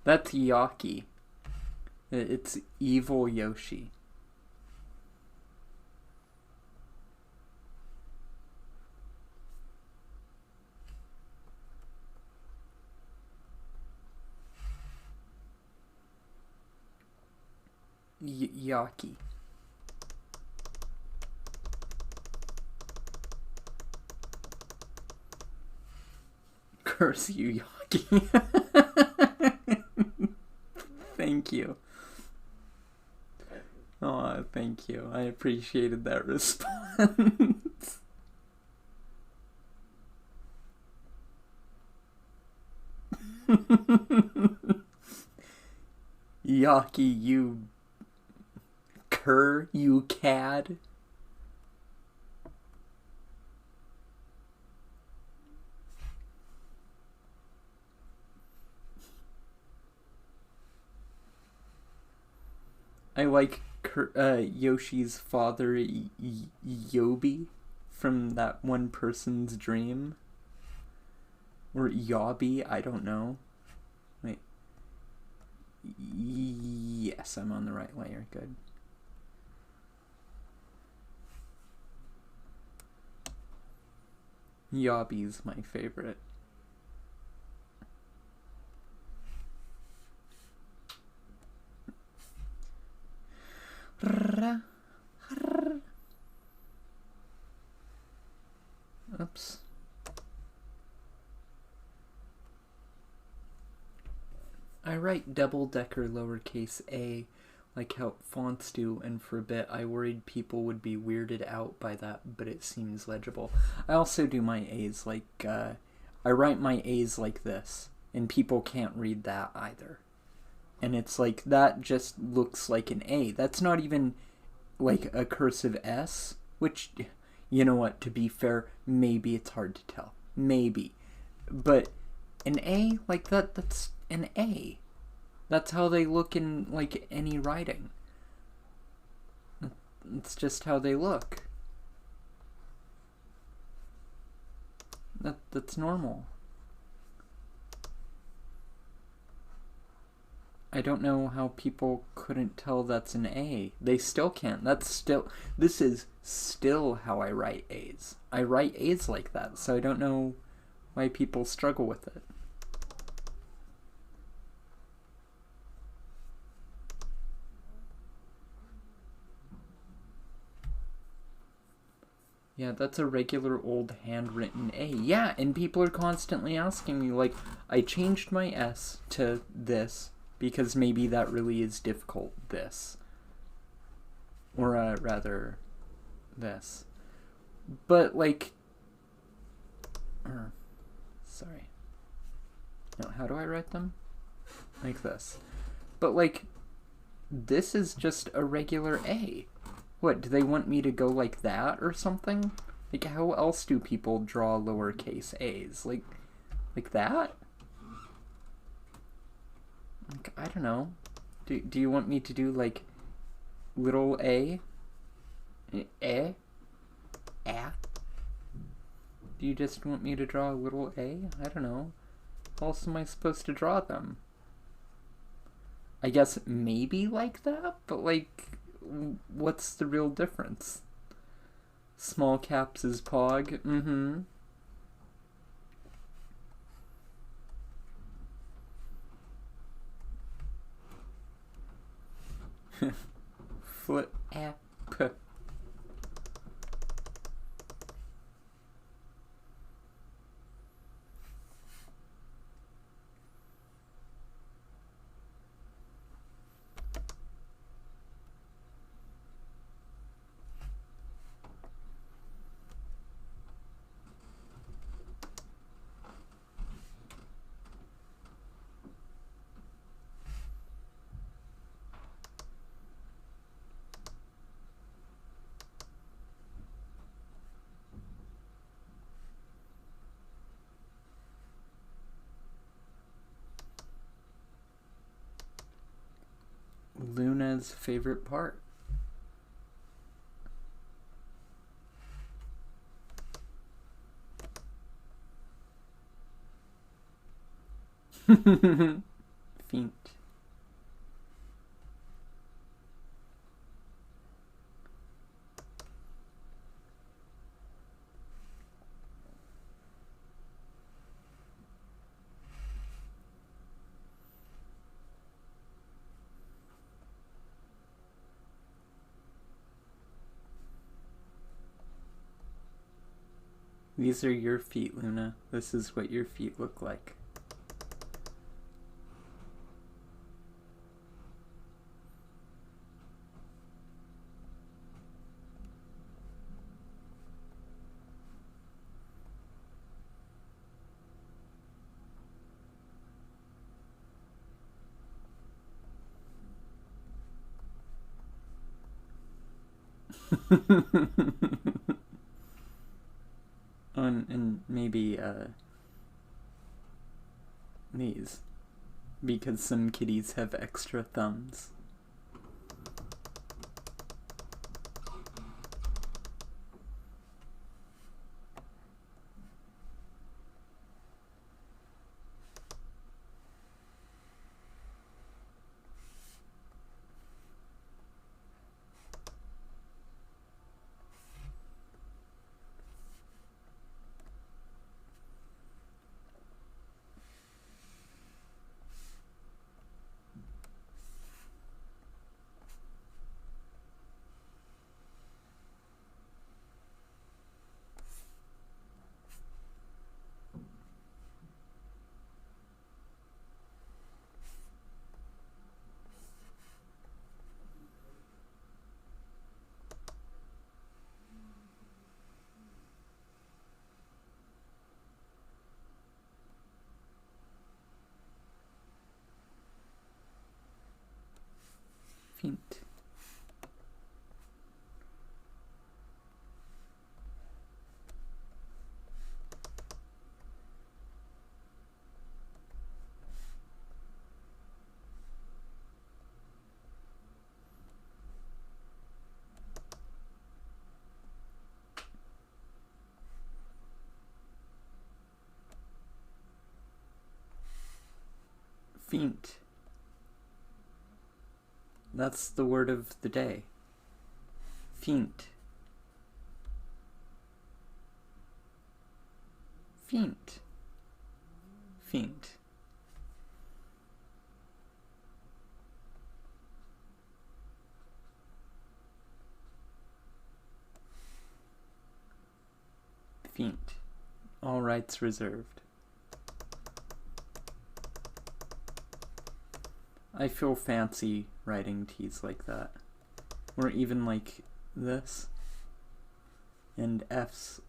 That's Yawky. It's evil Yoshi. Yawky. Curse you, Yawky. Thank you. Oh, thank you. I appreciated that response. Yawky, you cur, you cad. I like Yoshi's father, Yobi, from that one person's dream. Or Yobby, I don't know. Wait. Yes, I'm on the right layer. Good. Yobby's my favorite. Oops. I write double-decker lowercase a like how fonts do, and for a bit I worried people would be weirded out by that, but it seems legible. I also do my A's like, I write my A's like this, and people can't read that either. And it's like, that just looks like an A. That's not even like a cursive S, which, you know what, to be fair, maybe it's hard to tell. Maybe. But an A, like that's an A. That's how they look in, like, any writing. It's just how they look. That's normal. I don't know how people couldn't tell that's an A. They still can't. This is still how I write A's. I write A's like that, so I don't know why people struggle with it. Yeah, that's a regular old handwritten A. Yeah, and people are constantly asking me, like, I changed my S to this because maybe that really is difficult, this. Or, rather, this. But, like, sorry. No, how do I write them? Like this. But, like, this is just a regular A. What, do they want me to go like that or something? Like, how else do people draw lowercase a's? Like that? Like, I don't know. Do you want me to do, like, little a? A? A? Do you just want me to draw a little a? I don't know. How else am I supposed to draw them? I guess maybe like that, but, like, what's the real difference? Small caps is pog. Mm-hmm. Flip app. Luna's favorite part. Feint. These are your feet, Luna. This is what your feet look like. And maybe these, because some kitties have extra thumbs. Feint. Feint. That's the word of the day. Feint. Feint. Feint. Feint. All rights reserved. I feel fancy writing T's like that. Or even like this. And F's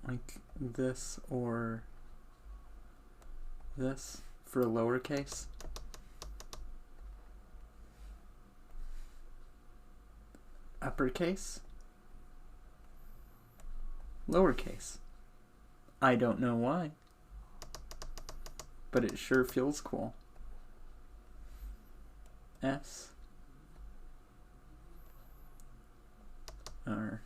like this or this for lowercase. Uppercase. Lowercase. I don't know why. But it sure feels cool. S R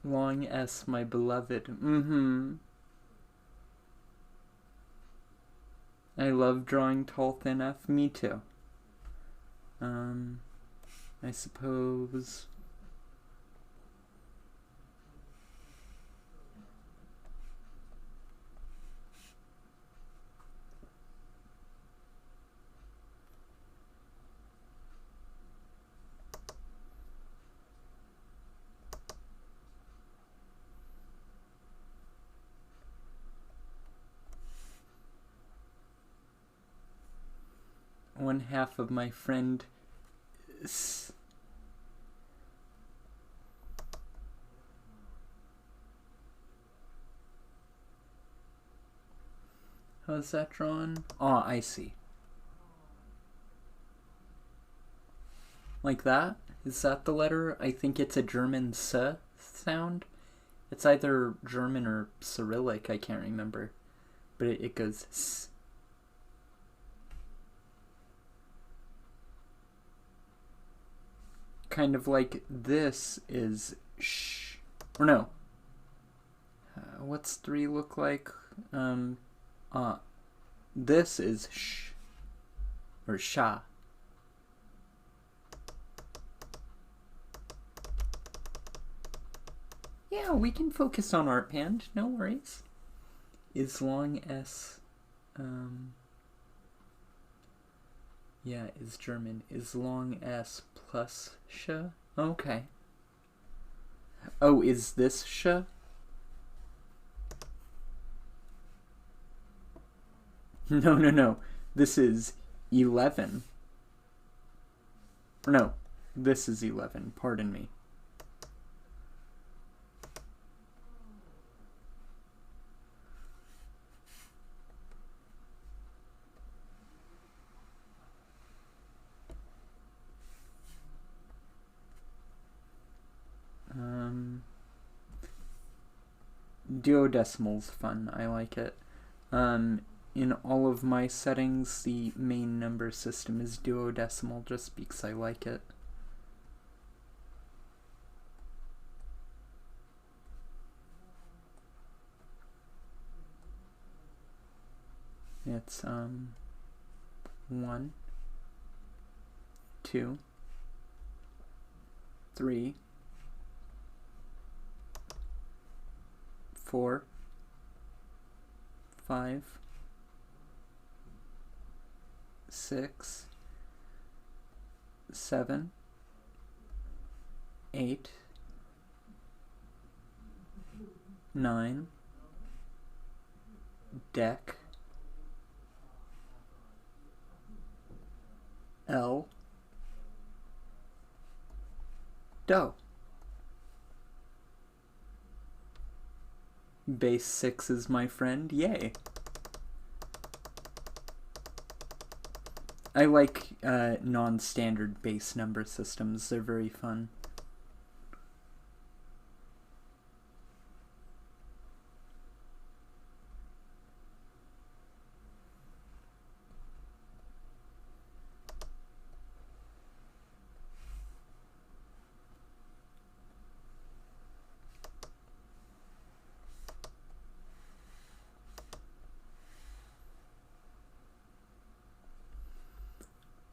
long S, my beloved. I love drawing tall, thin F. Me too. I suppose... one half of my friend how's that drawn? Oh, I see. Like that? Is that the letter? I think it's a German S sound. It's either German or Cyrillic, I can't remember. But it goes S. Kind of like this is sh. Or no. What's 3 look like? This is sh. Or sha. Yeah, we can focus on art, Pand. No worries. Is long S. Yeah, is German. Is long S plus sh. Okay. Oh, is this sh? No. This is 11. Or no, this is 11. Pardon me. Duodecimal's fun. I like it. In all of my settings, the main number system is duodecimal just because I like it. It's 1, 2, 3, 4, 5, 6, 7, 8, 9, deck, L. Dough. Base 6 is my friend. Yay. I like non-standard base number systems. They're very fun.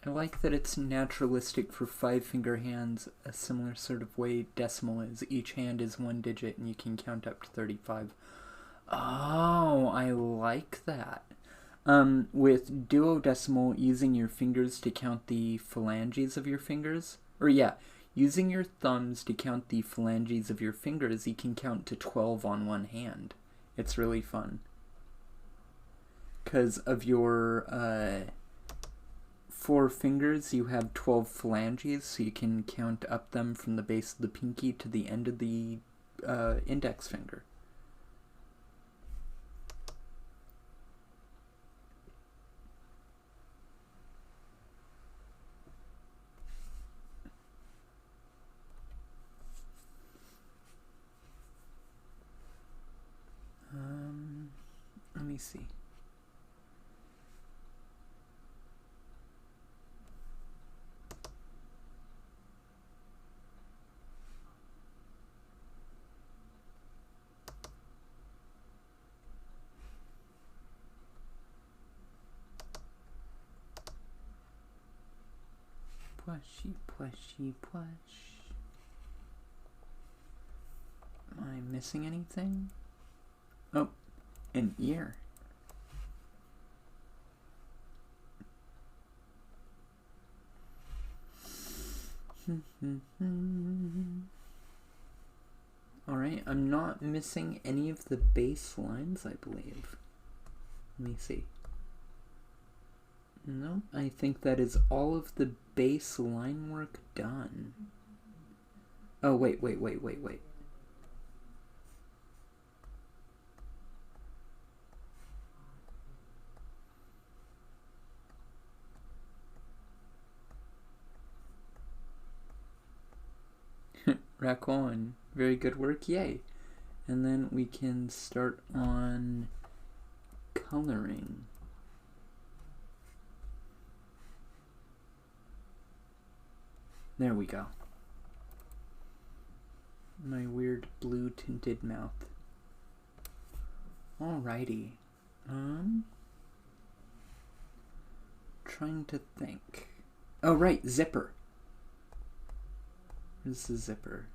I like that it's naturalistic for 5-finger hands, a similar sort of way decimal is. Each hand is 1 digit and you can count up to 35. Oh, I like that. With duodecimal, using your fingers to count the phalanges of your fingers, using your thumbs to count the phalanges of your fingers, you can count to 12 on one hand. It's really fun. Because of your 4 fingers, you have 12 phalanges, so you can count up them from the base of the pinky to the end of the index finger. Let me see. Plushy, plushy, plush. Am I missing anything? Oh, an ear. Alright, I'm not missing any of the base lines, I believe. Let me see. No, I think that is all of the base line work done. Oh, wait. Raccoon, very good work, yay. And then we can start on coloring. There we go. My weird blue tinted mouth. Alrighty. Trying to think. Oh, right, zipper. Where's the zipper?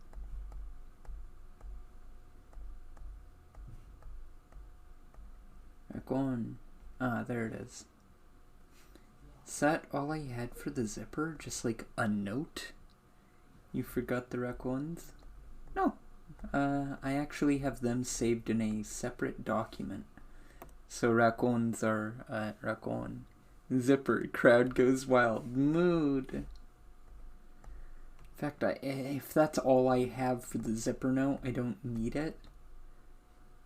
Back on. Ah, there it is. Is that all I had for the zipper? Just like a note? You forgot the raccoons? No. I actually have them saved in a separate document. So raccoons are raccoon. Zipper, crowd goes wild. Mood. In fact, if that's all I have for the zipper note, I don't need it.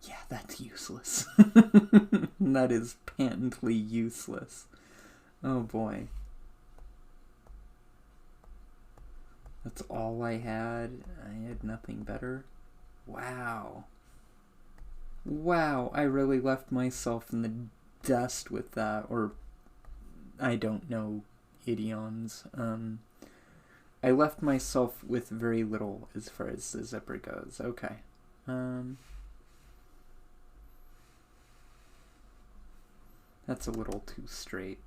Yeah, that's useless. That is patently useless. Oh boy. That's all I had. I had nothing better. Wow. Wow, I really left myself in the dust with that, or I don't know idioms. I left myself with very little as far as the zipper goes. Okay. That's a little too straight.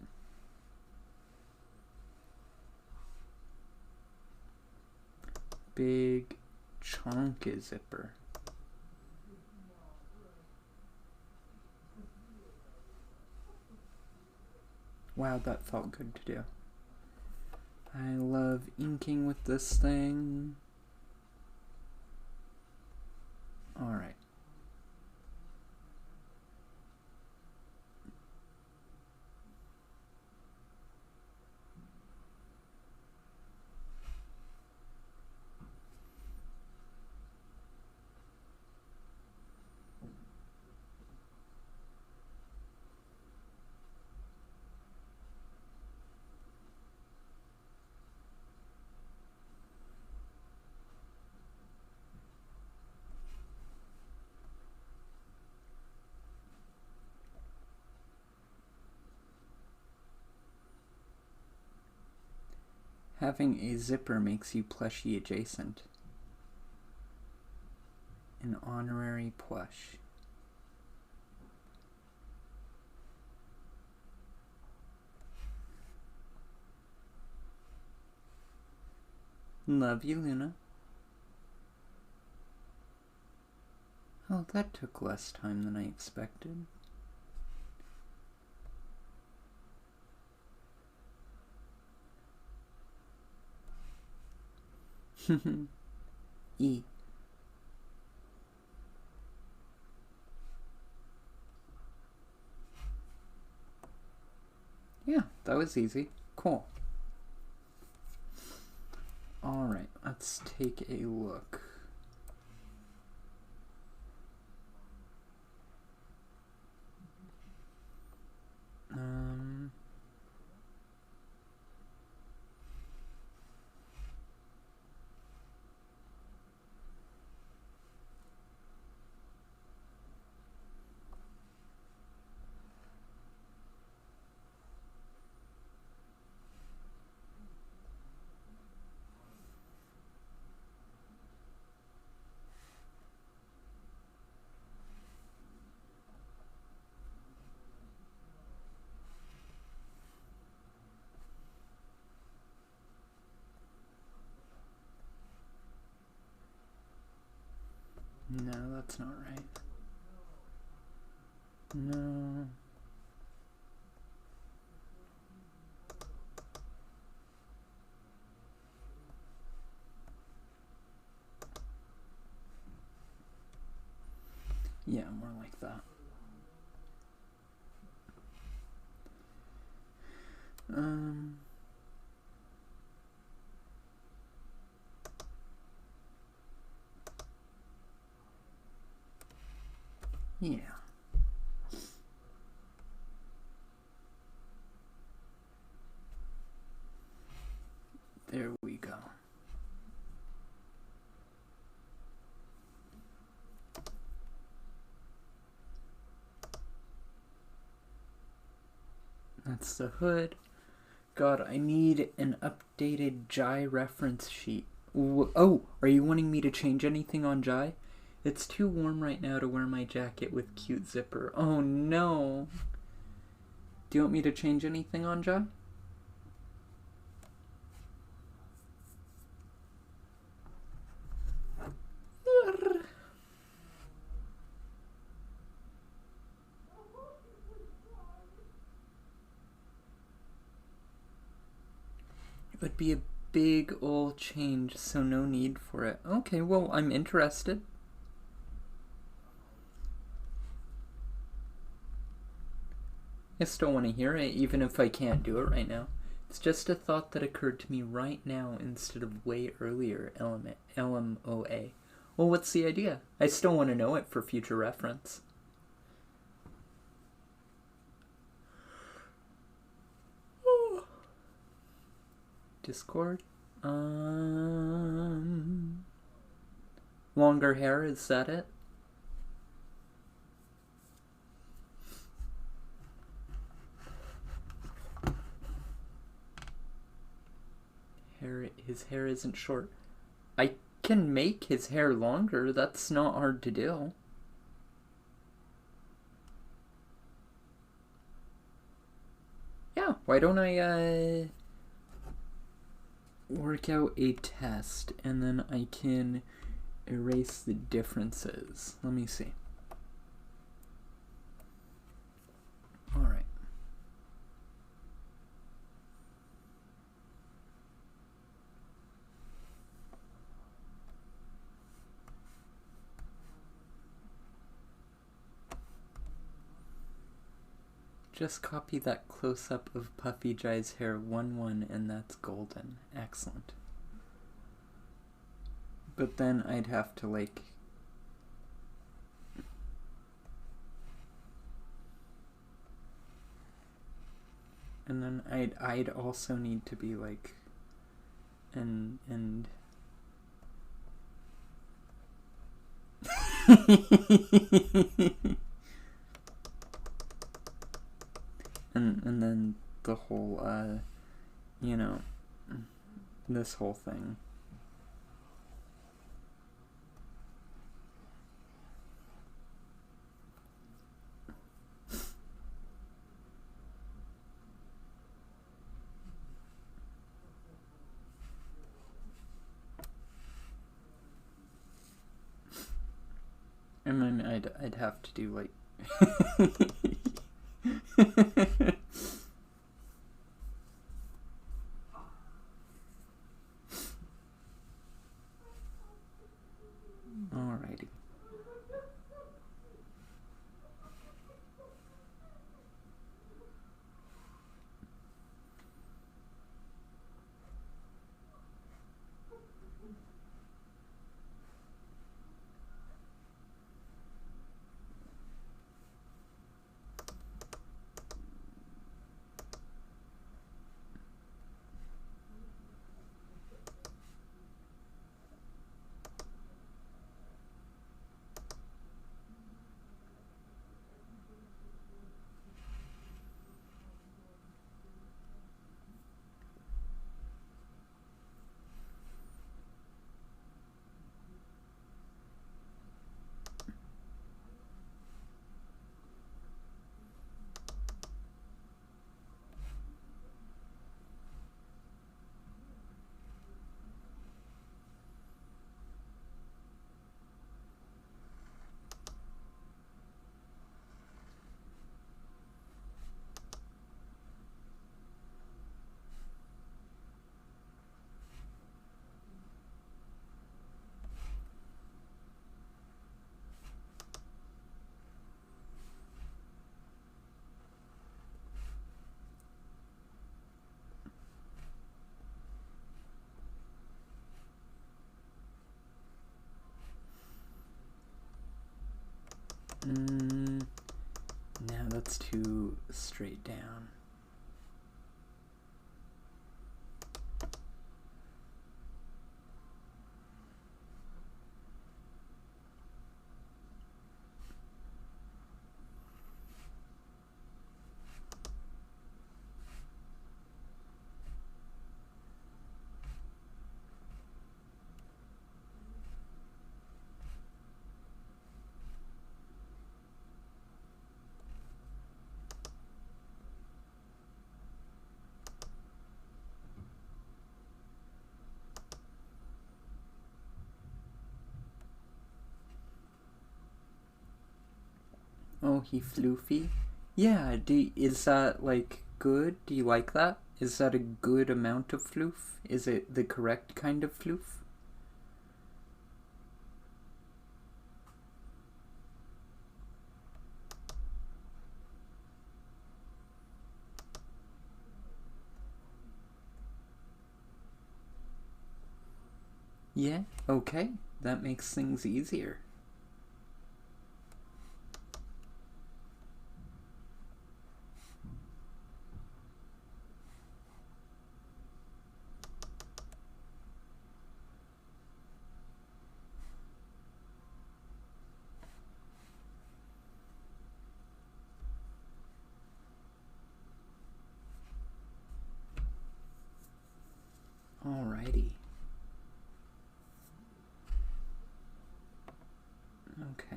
Big chunky zipper. Wow, that felt good to do. I love inking with this thing. Alright. Having a zipper makes you Plushy adjacent. An honorary plush. Love you, Luna. Oh, that took less time than I expected. E. Yeah, that was easy. Cool. Alright, let's take a look. No, that's not right. No. Yeah, more like that. Yeah. There we go. That's the hood. God, I need an updated Jai reference sheet. Oh, are you wanting me to change anything on Jai? It's too warm right now to wear my jacket with cute zipper. Oh no. Do you want me to change anything on Jai? It would be a big old change, so no need for it. Okay, well, I'm interested. I still want to hear it, even if I can't do it right now. It's just a thought that occurred to me right now instead of way earlier, LMOA. Well, what's the idea? I still want to know it for future reference. Discord? Longer hair, is that it? His hair isn't short. I can make his hair longer. That's not hard to do. Yeah, why don't I work out a test and then I can erase the differences. Let me see. Alright. Just copy that close-up of Puffy Jai's hair 1-1 and that's golden. Excellent. But then I'd have to like... And then I'd also need to be like... And... and then the whole, you know, this whole thing. And then I'd have to do like alrighty. Now that's too straight down. Oh, he floofy? Yeah, is that, like, good? Do you like that? Is that a good amount of floof? Is it the correct kind of floof? Yeah, okay. That makes things easier. Alrighty. Okay.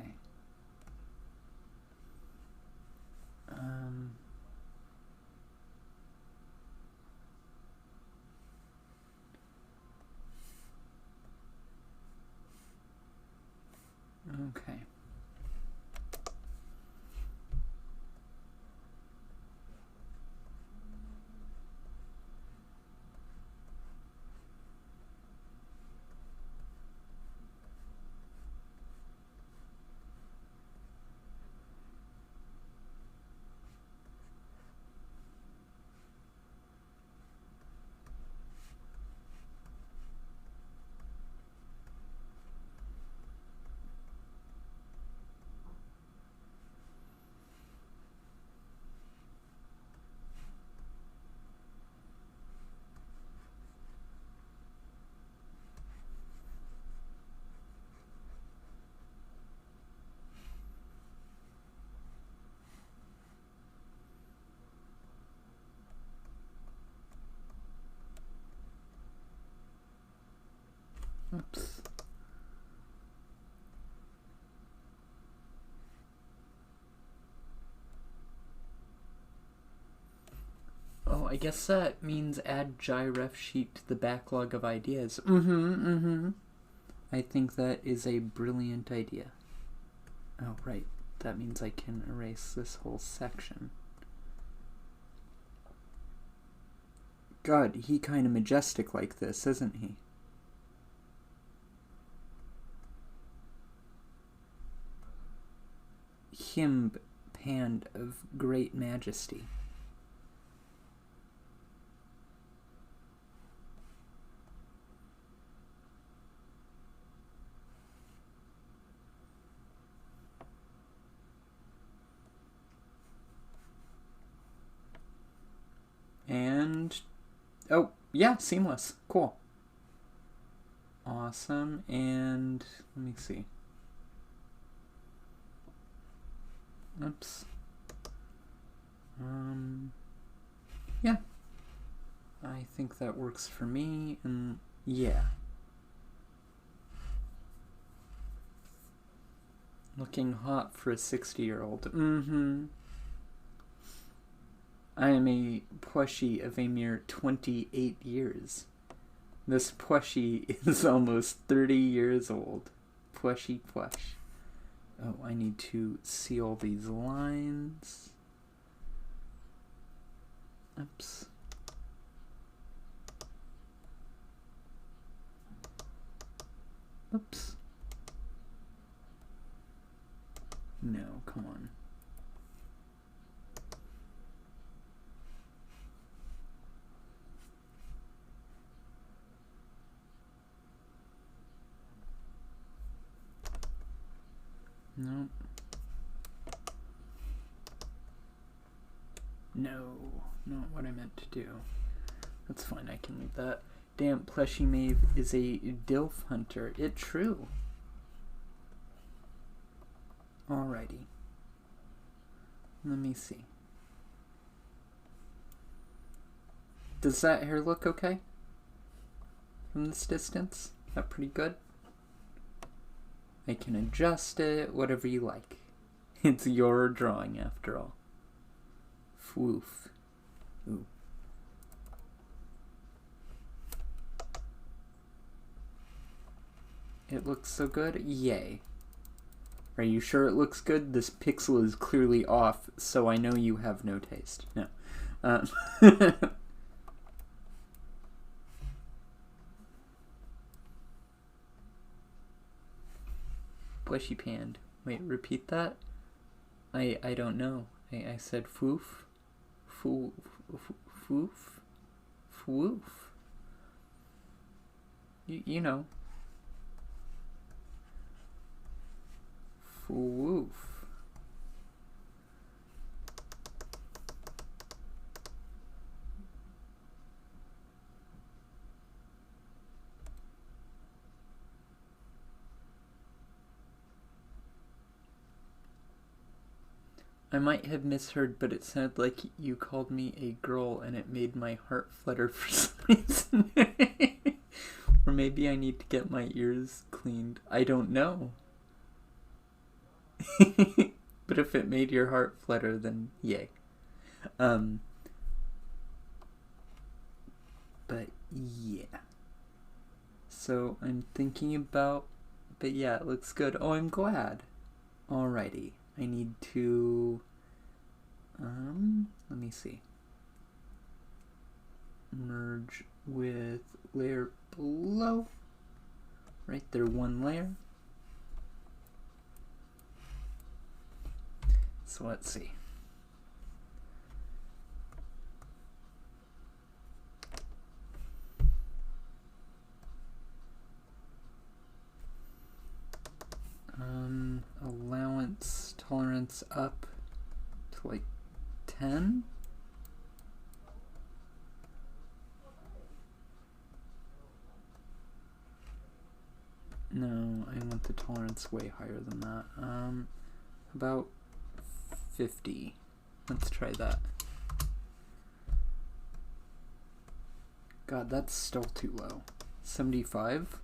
Okay. Oops. Oh, I guess that means add gyref sheet to the backlog of ideas. I think that is a brilliant idea. Oh, right. That means I can erase this whole section. God, he kind of majestic like this, isn't he? Him, Panda of great majesty. And, oh, yeah, seamless. Cool. Awesome. And, let me see. Oops. Yeah. I think that works for me, and yeah. Looking hot for a 60-year-old. I am a Plushy of a mere 28 years. This Plushy is almost 30 years old. Plushy plush. Oh, I need to seal these lines. Oops. Oops. No, come on. Nope. No, not what I meant to do. That's fine, I can leave that. Damn, Plushy Maeve is a DILF hunter. It's true. Alrighty. Let me see. Does that hair look okay? From this distance? Is that pretty good? I can adjust it, whatever you like. It's your drawing after all. Fwoof. Ooh. It looks so good? Yay. Are you sure it looks good? This pixel is clearly off, so I know you have no taste. No. Plushy Panda. Wait, repeat that? I don't know. I said foof. Foof. Foof. Foof. You know. Foof. I might have misheard, but it sounded like you called me a girl and it made my heart flutter for some reason. Or maybe I need to get my ears cleaned. I don't know. But if it made your heart flutter, then yay. But yeah. So I'm thinking about, but yeah, it looks good. Oh, I'm glad. Alrighty. I need to, let me see. Merge with layer below. Right there, one layer. So let's see. Allowance tolerance up to like 10. No, I want the tolerance way higher than that. About 50. Let's try that. God, that's still too low. 75?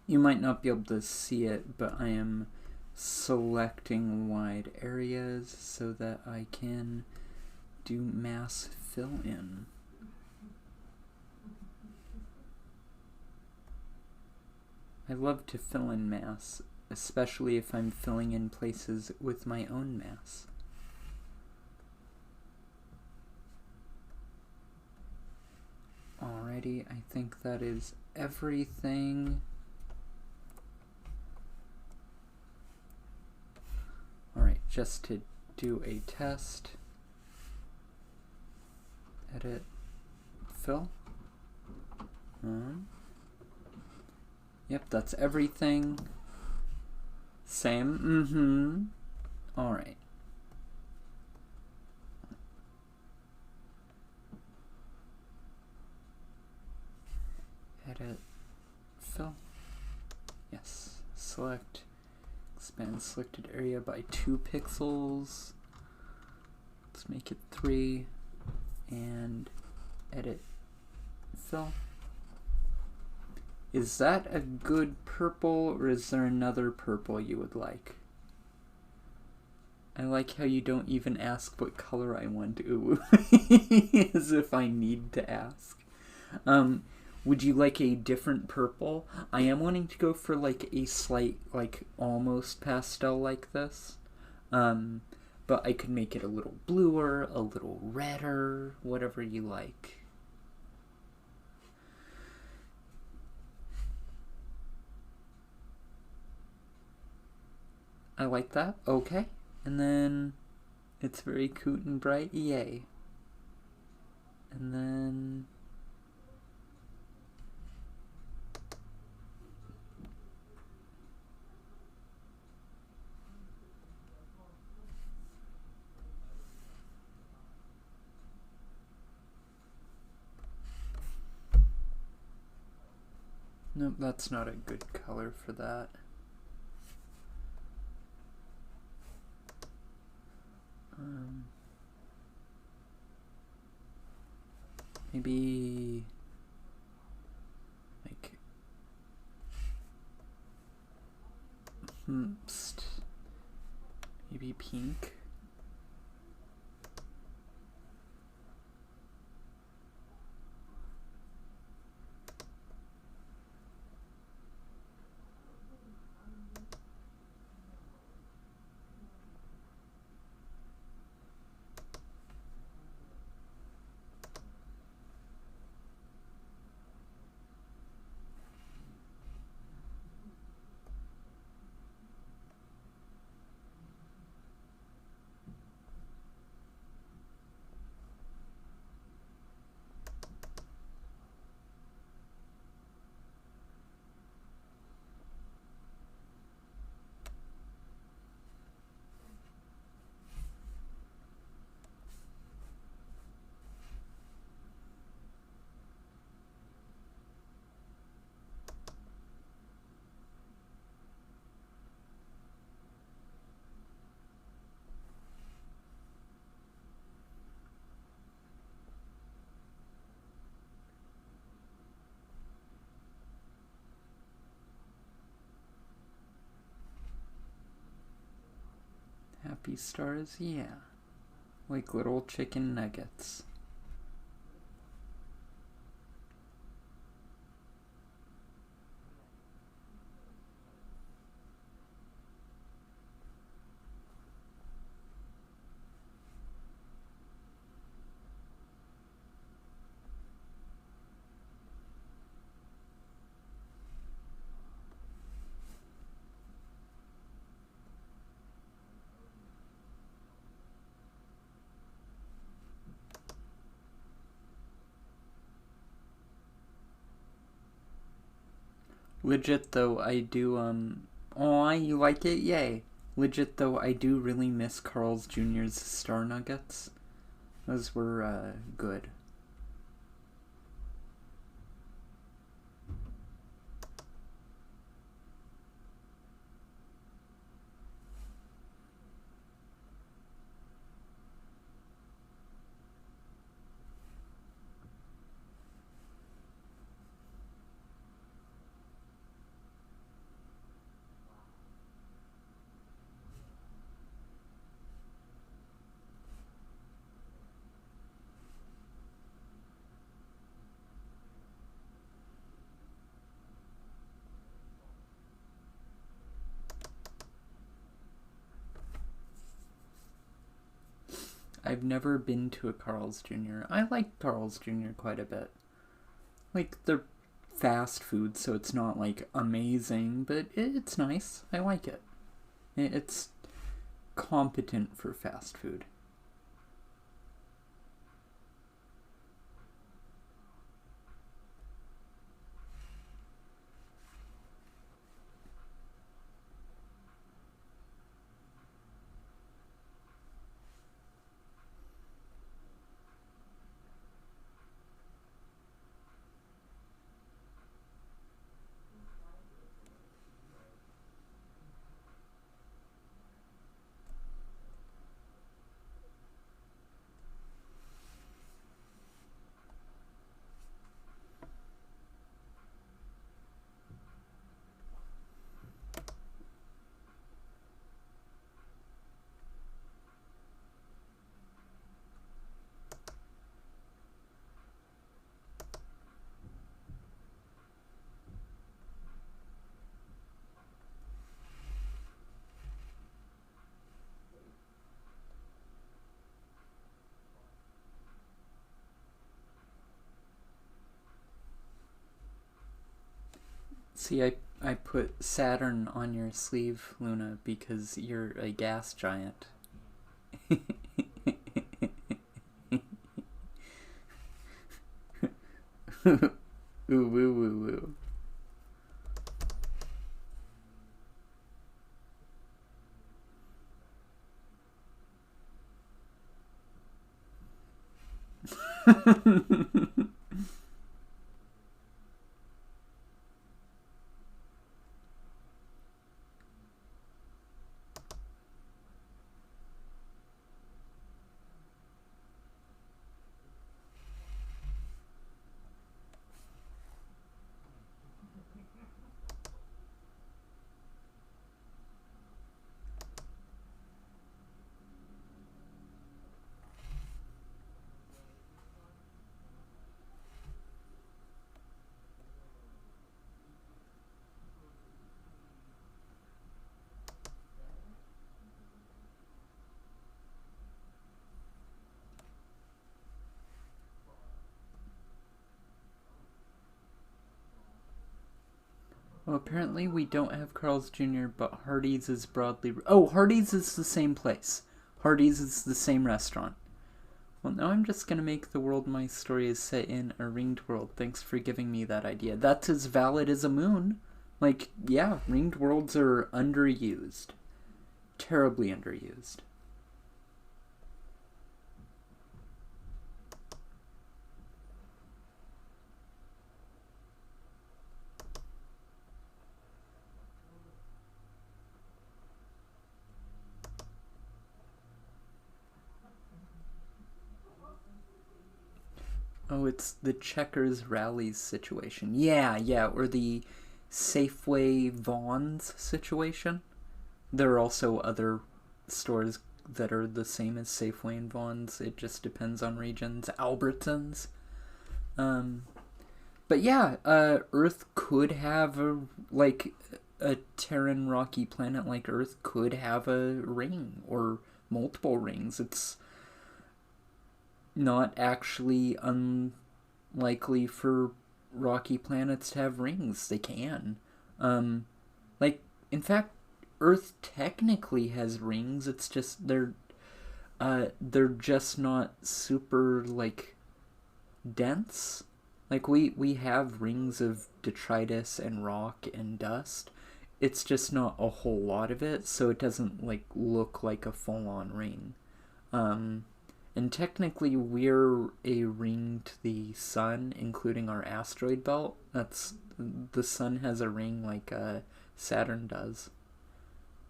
You might not be able to see it, but I am selecting wide areas so that I can do mass fill in. I love to fill in mass, especially if I'm filling in places with my own mass. Alrighty, I think that is everything. Alright, just to do a test. Edit, fill. Yep, that's everything. Same, Alright. Edit, fill. Yes, select, expand selected area by 2 pixels. Let's make it 3, and edit, fill. Is that a good purple, or is there another purple you would like? I like how you don't even ask what color I want. Ooh. As if I need to ask. Would you like a different purple? I am wanting to go for like a slight, like almost pastel like this. But I could make it a little bluer, a little redder, whatever you like. I like that. Okay. And then it's very cute and bright. Yay. And then nope, that's not a good color for that. Maybe like maybe pink. Happy stars, yeah. Like little chicken nuggets. Legit though, I do, aw, you like it? Yay. Legit though, I do really miss Carl's Jr.'s Star Nuggets. Those were, good. I've never been to a Carl's Jr. I like Carl's Jr. quite a bit. Like, they're fast food, so it's not, like, amazing, but it's nice. I like it. It's competent for fast food. See, I put Saturn on your sleeve, Luna, because you're a gas giant. Ooh, woo, woo, woo. Well, apparently we don't have Carl's Jr., but Hardee's is broadly... Oh, Hardee's is the same place. Hardee's is the same restaurant. Well, now I'm just gonna make the world my story is set in a ringed world. Thanks for giving me that idea. That's as valid as a moon. Like, yeah, ringed worlds are underused. Terribly underused. Oh, it's the Checkers Rallies situation. Yeah, or the Safeway Vaughn's situation. There are also other stores that are the same as Safeway and Vaughn's. It just depends on regions. Albertsons. But yeah, Earth could have a Terran rocky planet like Earth could have a ring or multiple rings. It's not actually unlikely for rocky planets to have rings. They can. In fact, Earth technically has rings. It's just they're just not super dense. We have rings of detritus and rock and dust. It's just not a whole lot of it, so it doesn't look like a full-on ring. And technically we're a ring to the sun, including our asteroid belt. The sun has a ring like Saturn does.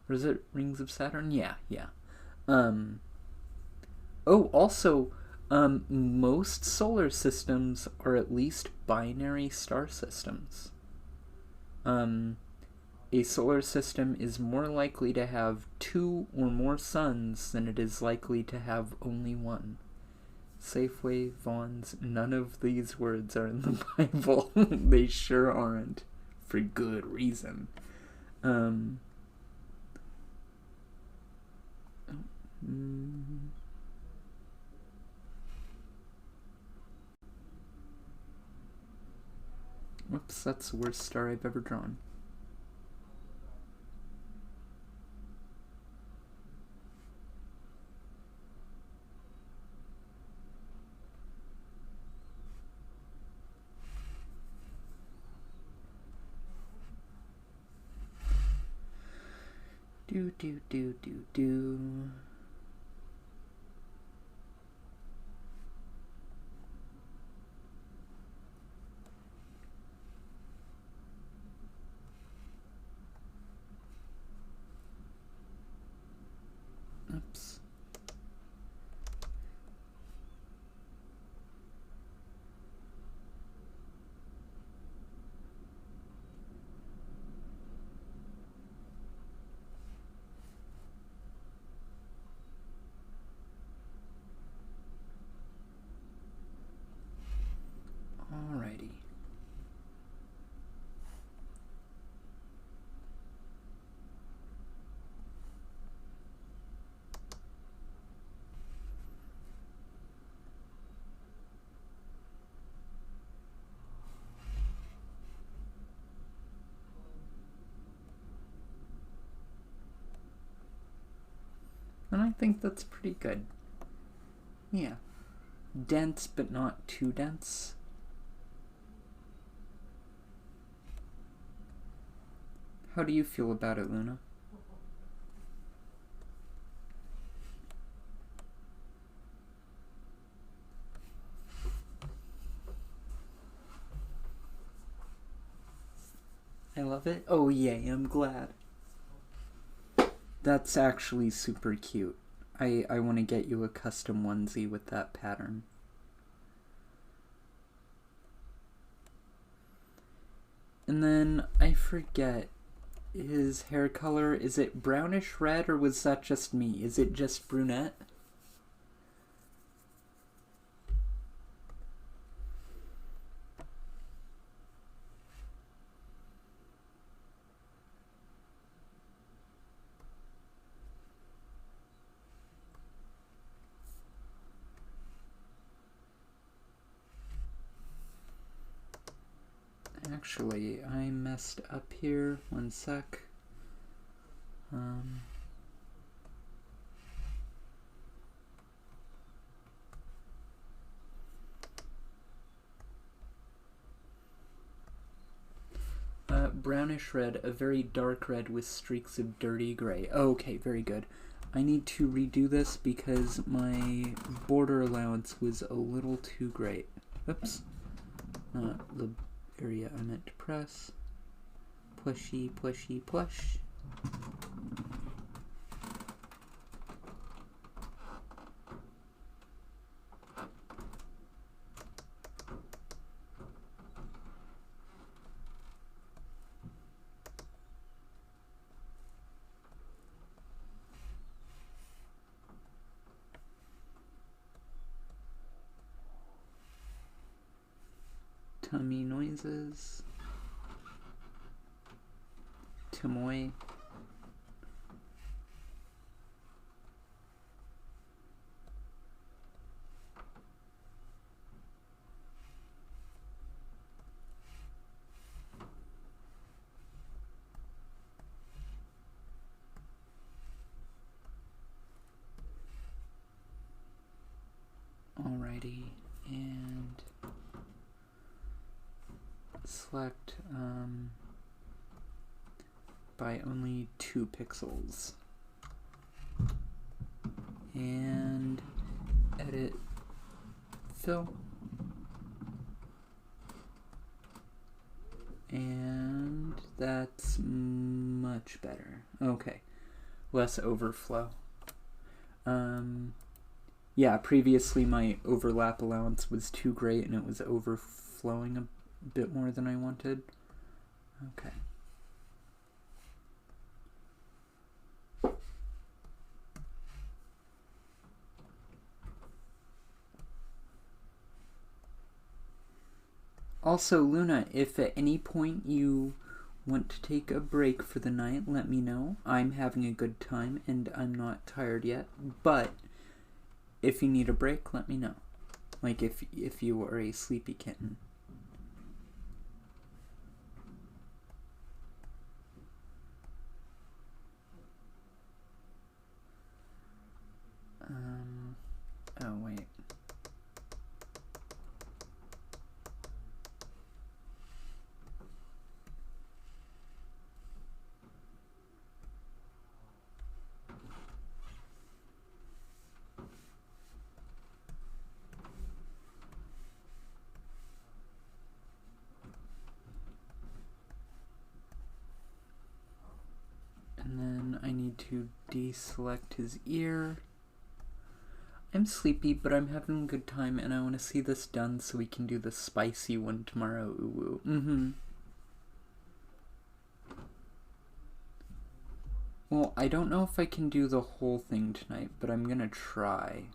Or is it rings of Saturn? Yeah. Also, most solar systems are at least binary star systems. A solar system is more likely to have 2 or more suns than it is likely to have only one. Safeway, Vaughn's, none of these words are in the Bible. They sure aren't. For good reason. Whoops, that's the worst star I've ever drawn. Do. Oops. Alrighty. And I think that's pretty good. Yeah. Dense, but not too dense. How do you feel about it, Luna? I love it. Oh, yay, I'm glad. That's actually super cute. I want to get you a custom onesie with that pattern. And then, I forget, his hair color, is it brownish red or was that just me? Is it just brunette? Actually, I messed up here. One sec. Brownish red, a very dark red with streaks of dirty gray. Okay, very good. I need to redo this because my border allowance was a little too great. Oops. Not the area I meant to press. Plushy, plushy, plush. Tummy noises. Tamoy. Alrighty, and select by only 2 pixels and edit fill, and that's much better. Okay, less overflow. Yeah, previously my overlap allowance was too great and it was overflowing a bit more than I wanted. Okay. Also, Luna, if at any point you want to take a break for the night, let me know. I'm having a good time and I'm not tired yet, but if you need a break, let me know. Like if you are a sleepy kitten. to deselect his ear. I'm sleepy, but I'm having a good time, and I want to see this done so we can do the spicy one tomorrow. Ooh. Well, I don't know if I can do the whole thing tonight, but I'm gonna try.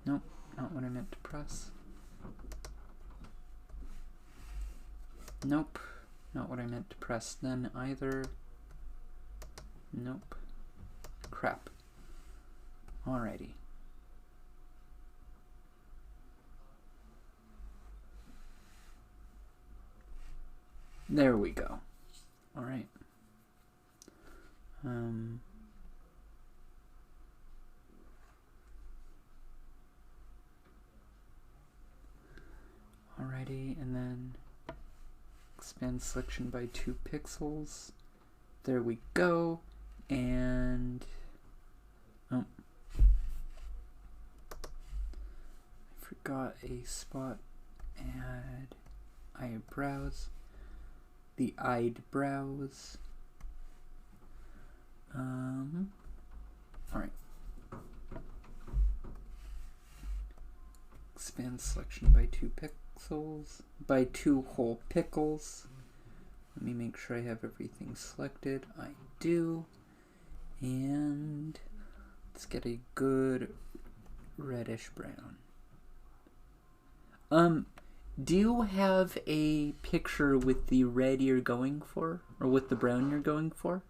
Nope, not what I meant to press. Nope, not what I meant to press then either. Nope. Crap. Alrighty. There we go. Alright. Alrighty, and then expand selection by 2 pixels. There we go. And oh, I forgot a spot. Add eyebrows. The eyed brows. Alright. Expand selection by 2 pixels. By 2 whole pickles. Let me make sure I have everything selected. I do. And let's get a good reddish brown. Do you have a picture with the red you're going for? Or with the brown you're going for?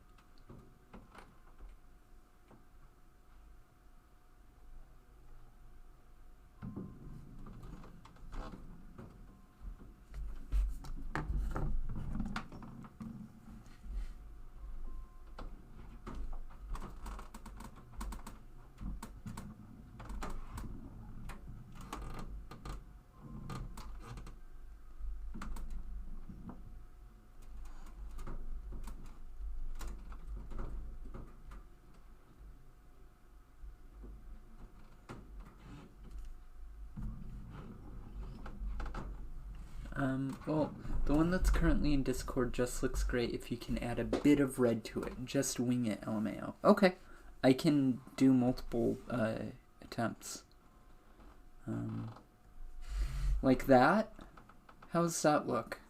Well, the one that's currently in Discord just looks great if you can add a bit of red to it. Just wing it, LMAO. Okay. I can do multiple attempts. Like that? How does that look?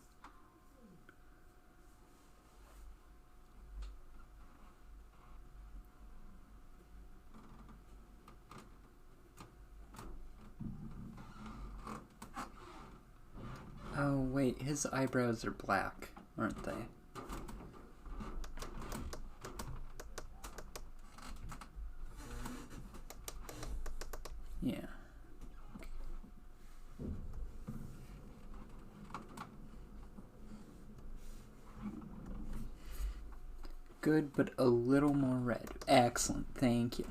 Oh, wait, his eyebrows are black, aren't they? Yeah. Good, but a little more red. Excellent, thank you.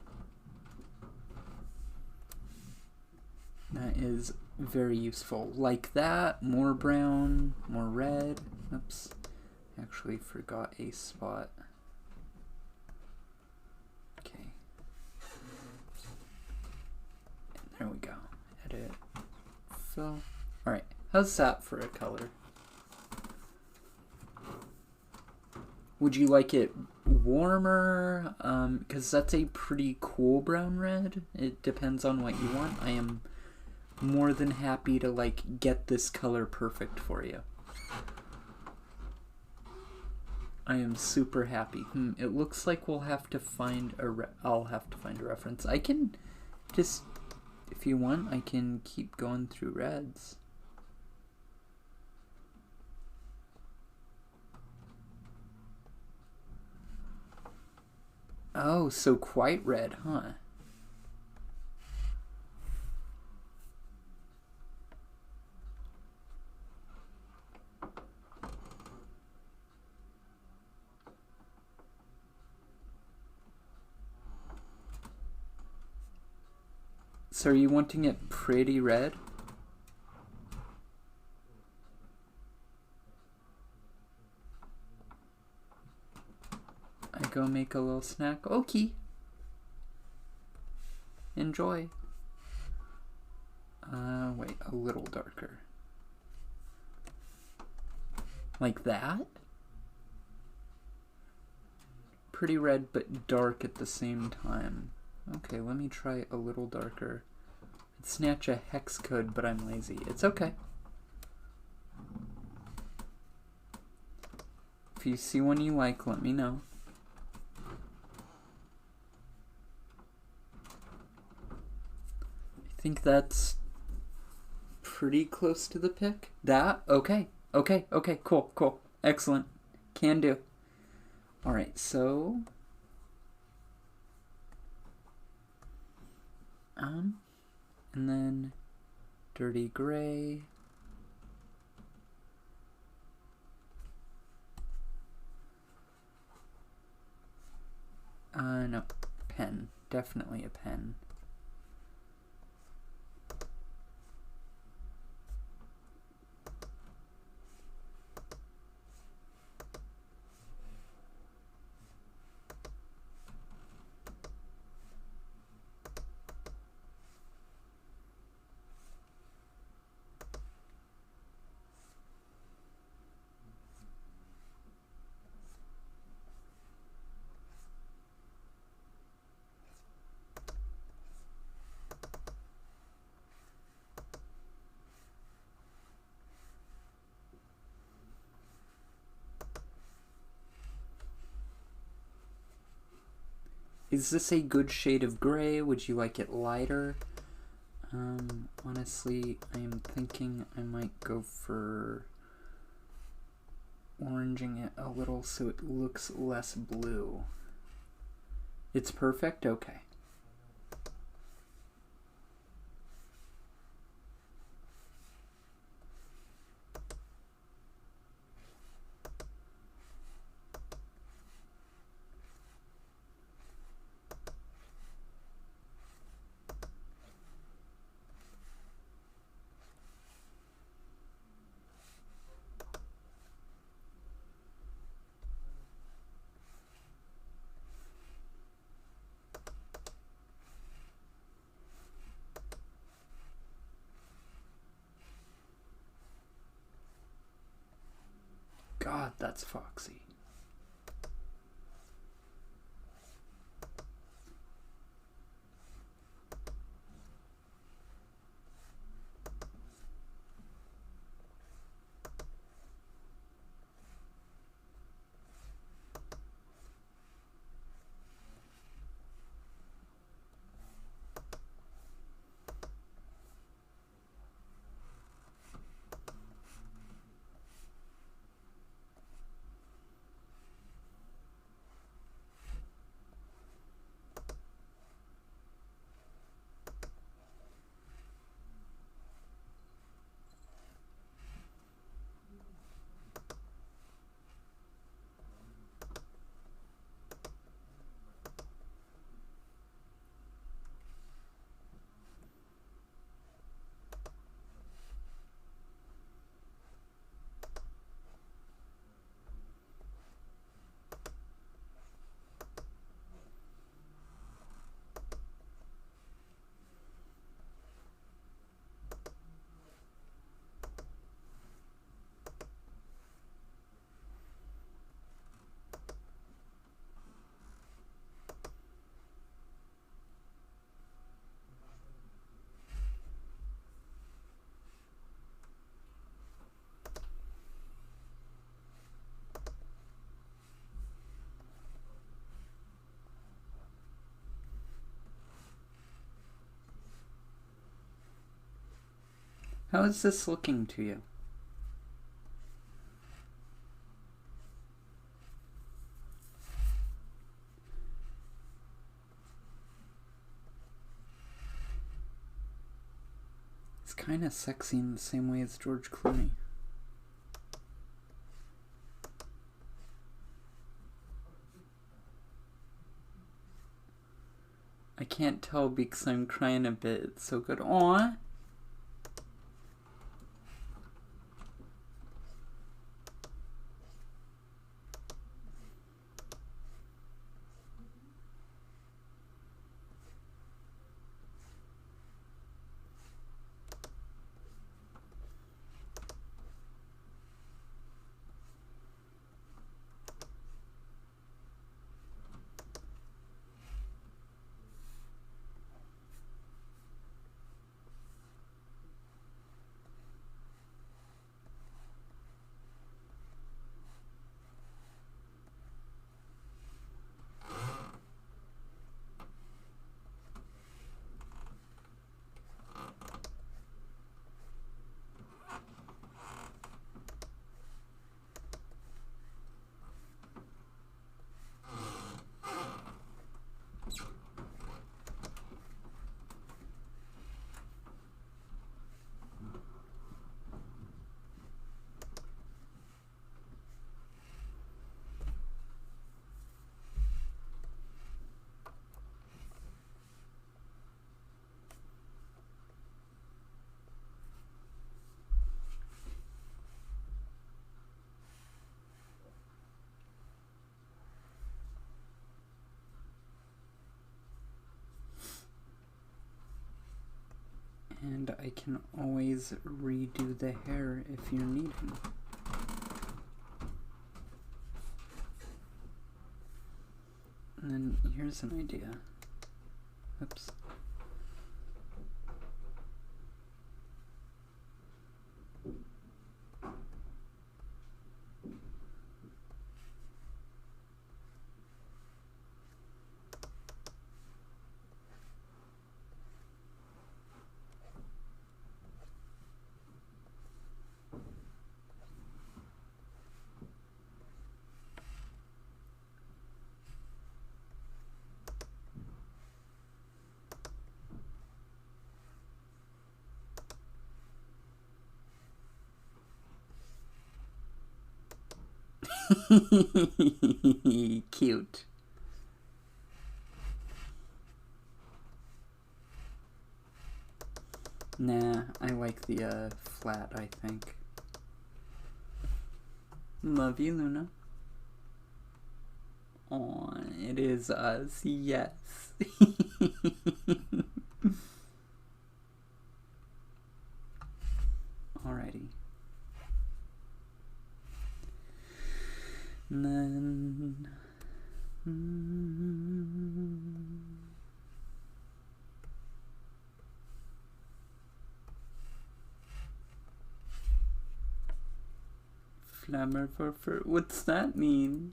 That is very useful. Like that, more brown, more red. Oops, actually forgot a spot. Okay. And there we go. Edit, fill. Alright, how's that for a color? Would you like it warmer? Because that's a pretty cool brown red. It depends on what you want. I am more than happy to like get this color perfect for you. I am super happy. It looks like we'll have to find I'll have to find a reference. I can just, if you want, I can keep going through reds. Oh, so quite red, huh? So are you wanting it pretty red? go make a little snack. Okay. Enjoy. Wait, a little darker. Like that? Pretty red, but dark at the same time. Okay, let me try a little darker. I'd snatch a hex code, but I'm lazy. It's okay. If you see one you like, let me know. I think that's pretty close to the pick. That? Okay. Okay, cool. Excellent. Can do. Alright, so... and then dirty gray. No. Pen. Definitely a pen. Is this a good shade of gray? Would you like it lighter? Honestly, I am thinking I might go for oranging it a little so it looks less blue. It's perfect? Okay. God, that's foxy. How is this looking to you? It's kind of sexy in the same way as George Clooney. I can't tell because I'm crying a bit. It's so good. Aww. And I can always redo the hair if you're needing. And then here's an idea. Oops. Cute. Nah, I like the flat, I think. Love you, Luna. Aw, it is us, yes. Alrighty. And then... Flammerwerfer, what's that mean?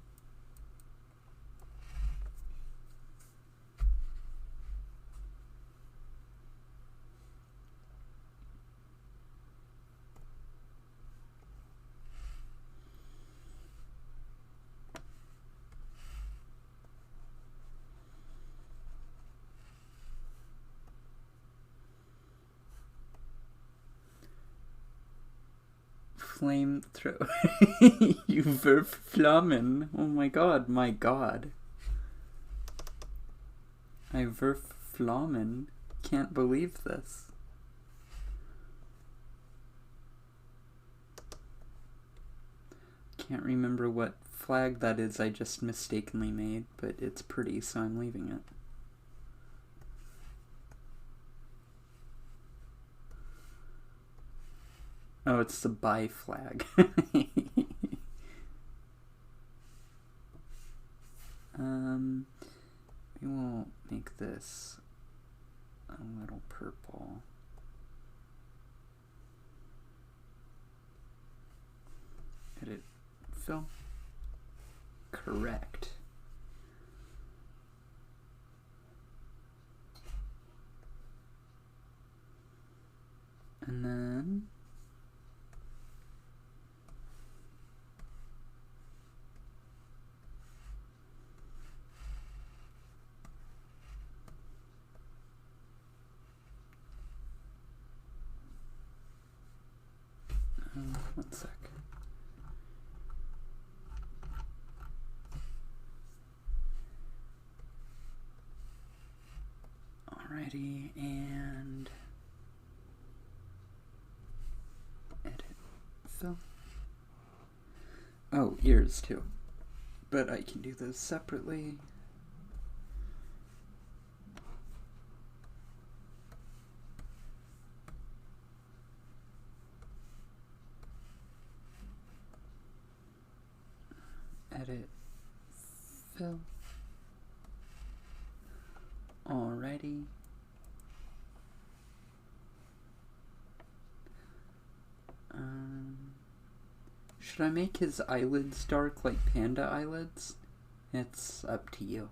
Flamethrower. You Verflammen. Oh my god, my god. I Verflammen. Can't believe this. Can't remember what flag that is I just mistakenly made, but it's pretty, so I'm leaving it. Oh, it's the buy flag. We will make this a little purple. Edit, fill. Correct. And then one sec. Alrighty, and edit, fill. Oh, ears too. But I can do those separately. Edit, fill. Alrighty. Should I make his eyelids dark like Panda eyelids? It's up to you.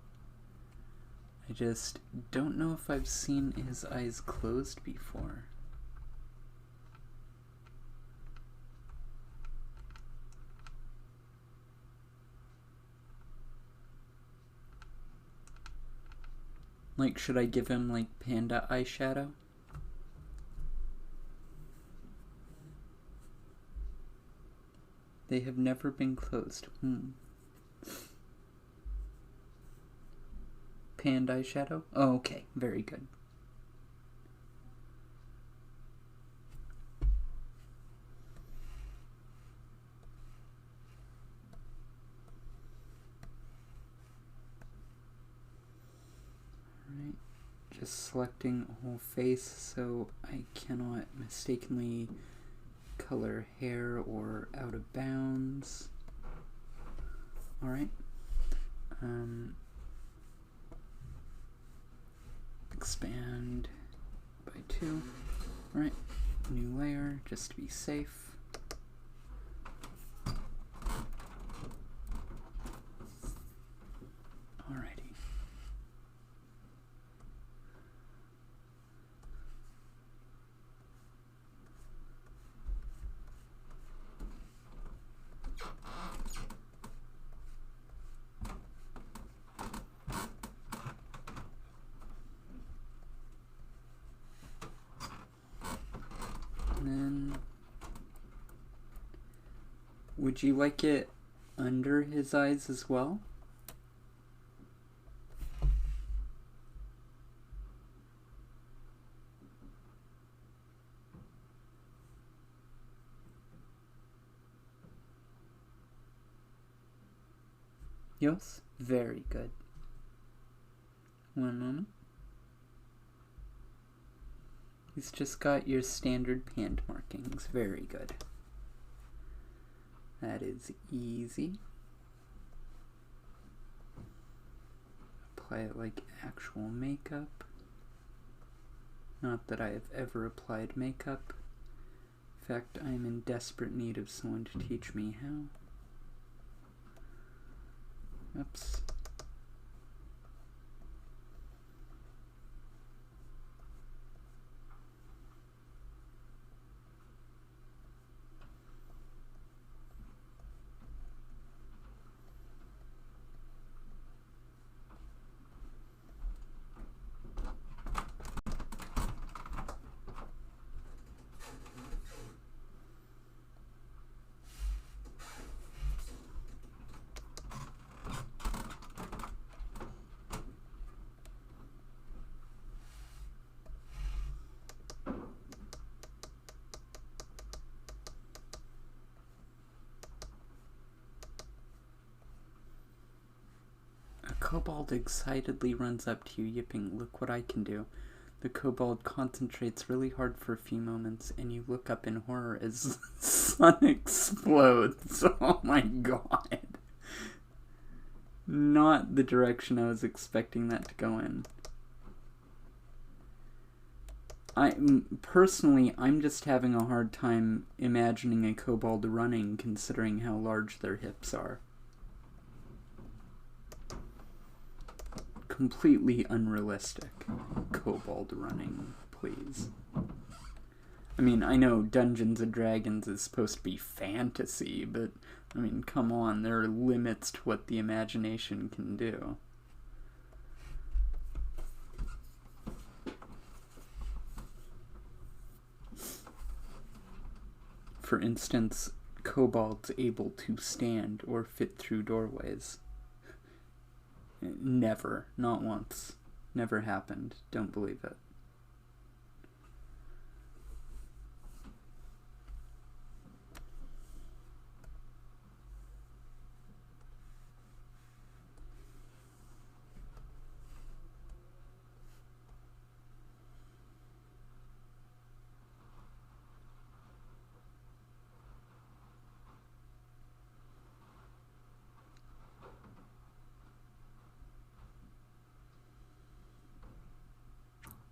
I just don't know if I've seen his eyes closed before. Like, should I give him, like, Panda eyeshadow? They have never been closed. Panda eyeshadow? Oh, okay. Very good. just selecting a whole face so I cannot mistakenly color hair or out of bounds. Alright. Expand by 2. Alright. New layer just to be safe. Alrighty. And then, would you like it under his eyes as well? Yes? Very good. One moment. He's just got your standard hand markings. Very good. That is easy. Apply it like actual makeup. Not that I have ever applied makeup. In fact, I am in desperate need of someone to teach me how. Oops. Kobold excitedly runs up to you, yipping, "Look what I can do." The kobold concentrates really hard for a few moments, and you look up in horror as the sun explodes. Oh my god. Not the direction I was expecting that to go in. Personally, I'm just having a hard time imagining a kobold running, considering how large their hips are. Completely unrealistic. Kobold running, please. I mean, I know Dungeons and Dragons is supposed to be fantasy, but, I mean, come on, there are limits to what the imagination can do. For instance, kobolds able to stand or fit through doorways. Never. Not once. Never happened. Don't believe it.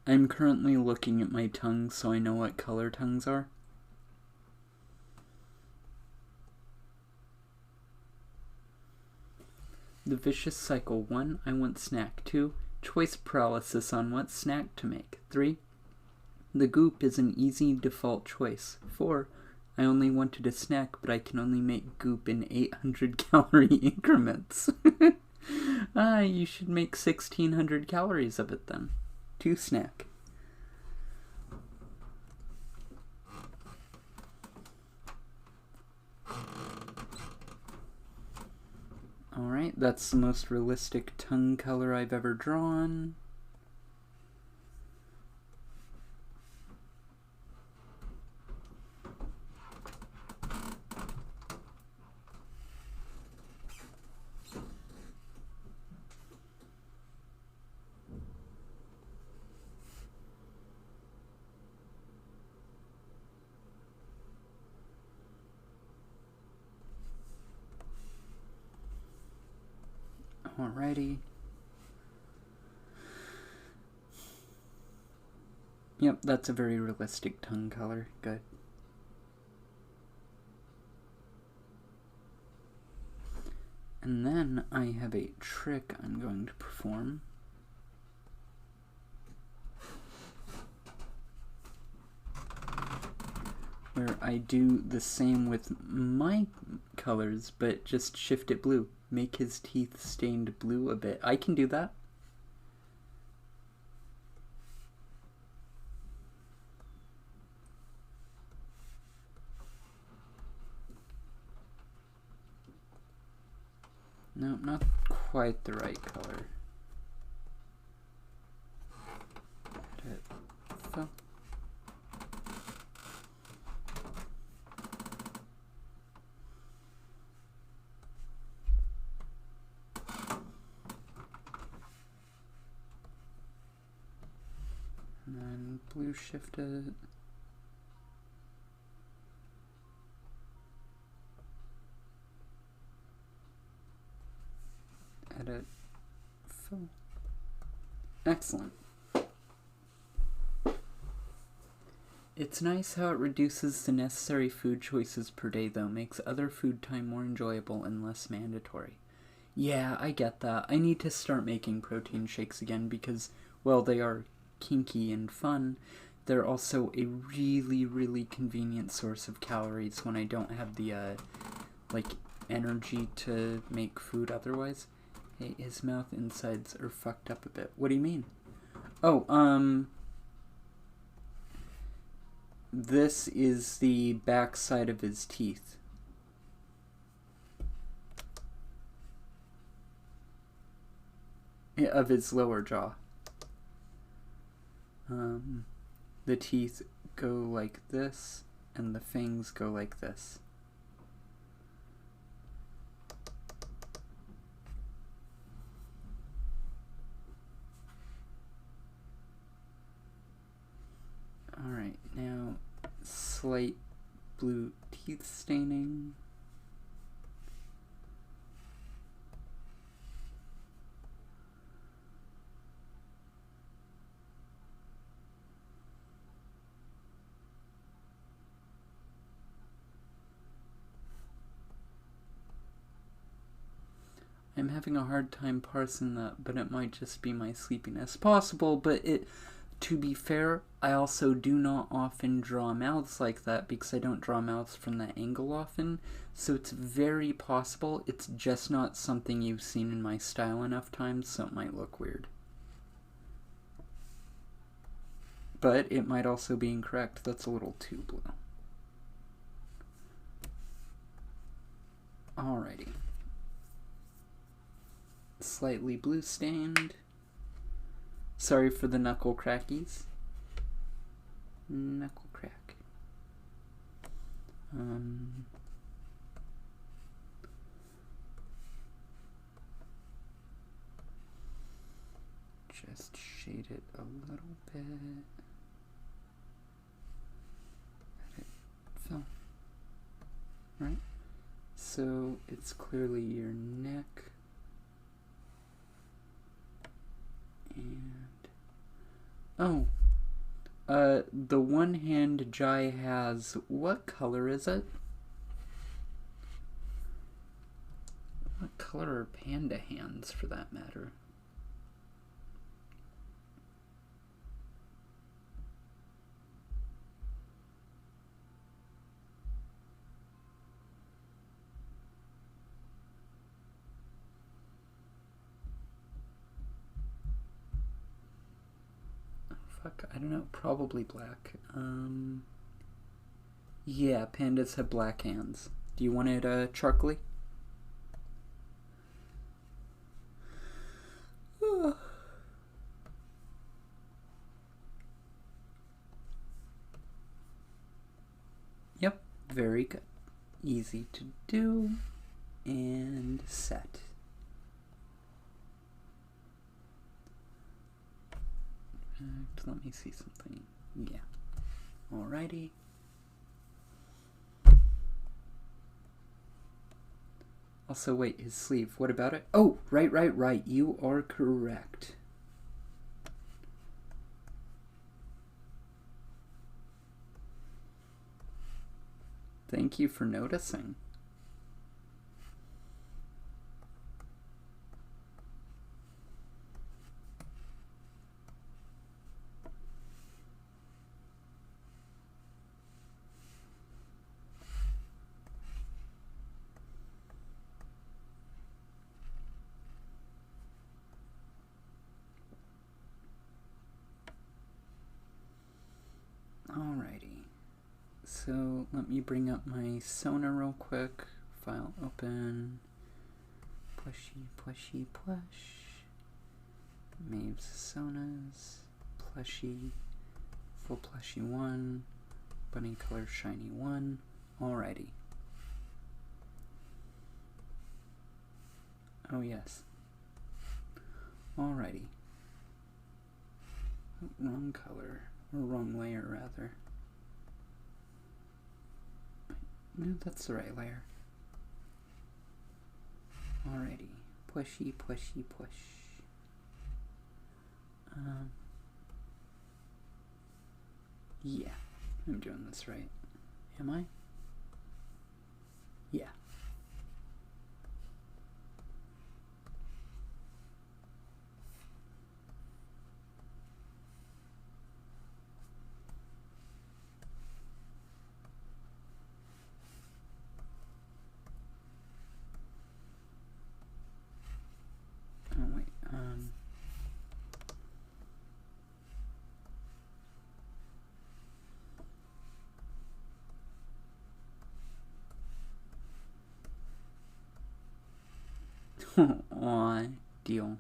I'm currently looking at my tongue so I know what color tongues are. The vicious cycle. 1. I want snack. 2. Choice paralysis on what snack to make. 3. The goop is an easy default choice. 4. I only wanted a snack, but I can only make goop in 800 calorie increments. You should make 1600 calories of it then. 2 snack. Alright, that's the most realistic tongue color I've ever drawn. Alrighty. Yep, that's a very realistic tongue color. Good. And then I have a trick I'm going to perform. Where I do the same with my colors, but just shift it blue. Make his teeth stained blue a bit. I can do that. No, not quite the right color. Edit. And then blue shift it. Edit. Fill. Excellent. It's nice how it reduces the necessary food choices per day, though. Makes other food time more enjoyable and less mandatory. Yeah, I get that. I need to start making protein shakes again because, well, they are kinky and fun. They're also a really, really convenient source of calories when I don't have the, energy to make food otherwise. Hey, his mouth insides are fucked up a bit. What do you mean? Oh, this is the back side of his teeth. Of his lower jaw. The teeth go like this, and the fangs go like this. Alright, now slight blue teeth staining. I'm having a hard time parsing that, but it might just be my sleepiness. Possible, but to be fair, I also do not often draw mouths like that because I don't draw mouths from that angle often, so it's very possible. It's just not something you've seen in my style enough times, so it might look weird. But it might also be incorrect. That's a little too blue. Alrighty. Slightly blue stained. Sorry for the knuckle crackies. Knuckle crack. Just shade it a little bit. Let it fill. Right? So it's clearly your neck. And the one hand Jai has, what color is it? What color are Panda hands, for that matter? Fuck, I don't know, probably black. Yeah, pandas have black hands. Do you want it charcoaly? Yep, very good. Easy to do, and set. Let me see something. Yeah. Alrighty. Also, wait, his sleeve. What about it? Oh, right. You are correct. Thank you for noticing. Alrighty, so let me bring up my Sona real quick. File open. Plushy. Maeve's Sonas. Plushy. Full Plushy 1. Bunny color shiny 1. Alrighty. Oh yes. Alrighty. Wrong color. Or wrong layer, rather. No, that's the right layer. Alrighty. Plushy. Yeah. I'm doing this right. Am I? Yeah. Oh, wait. Aw, deal.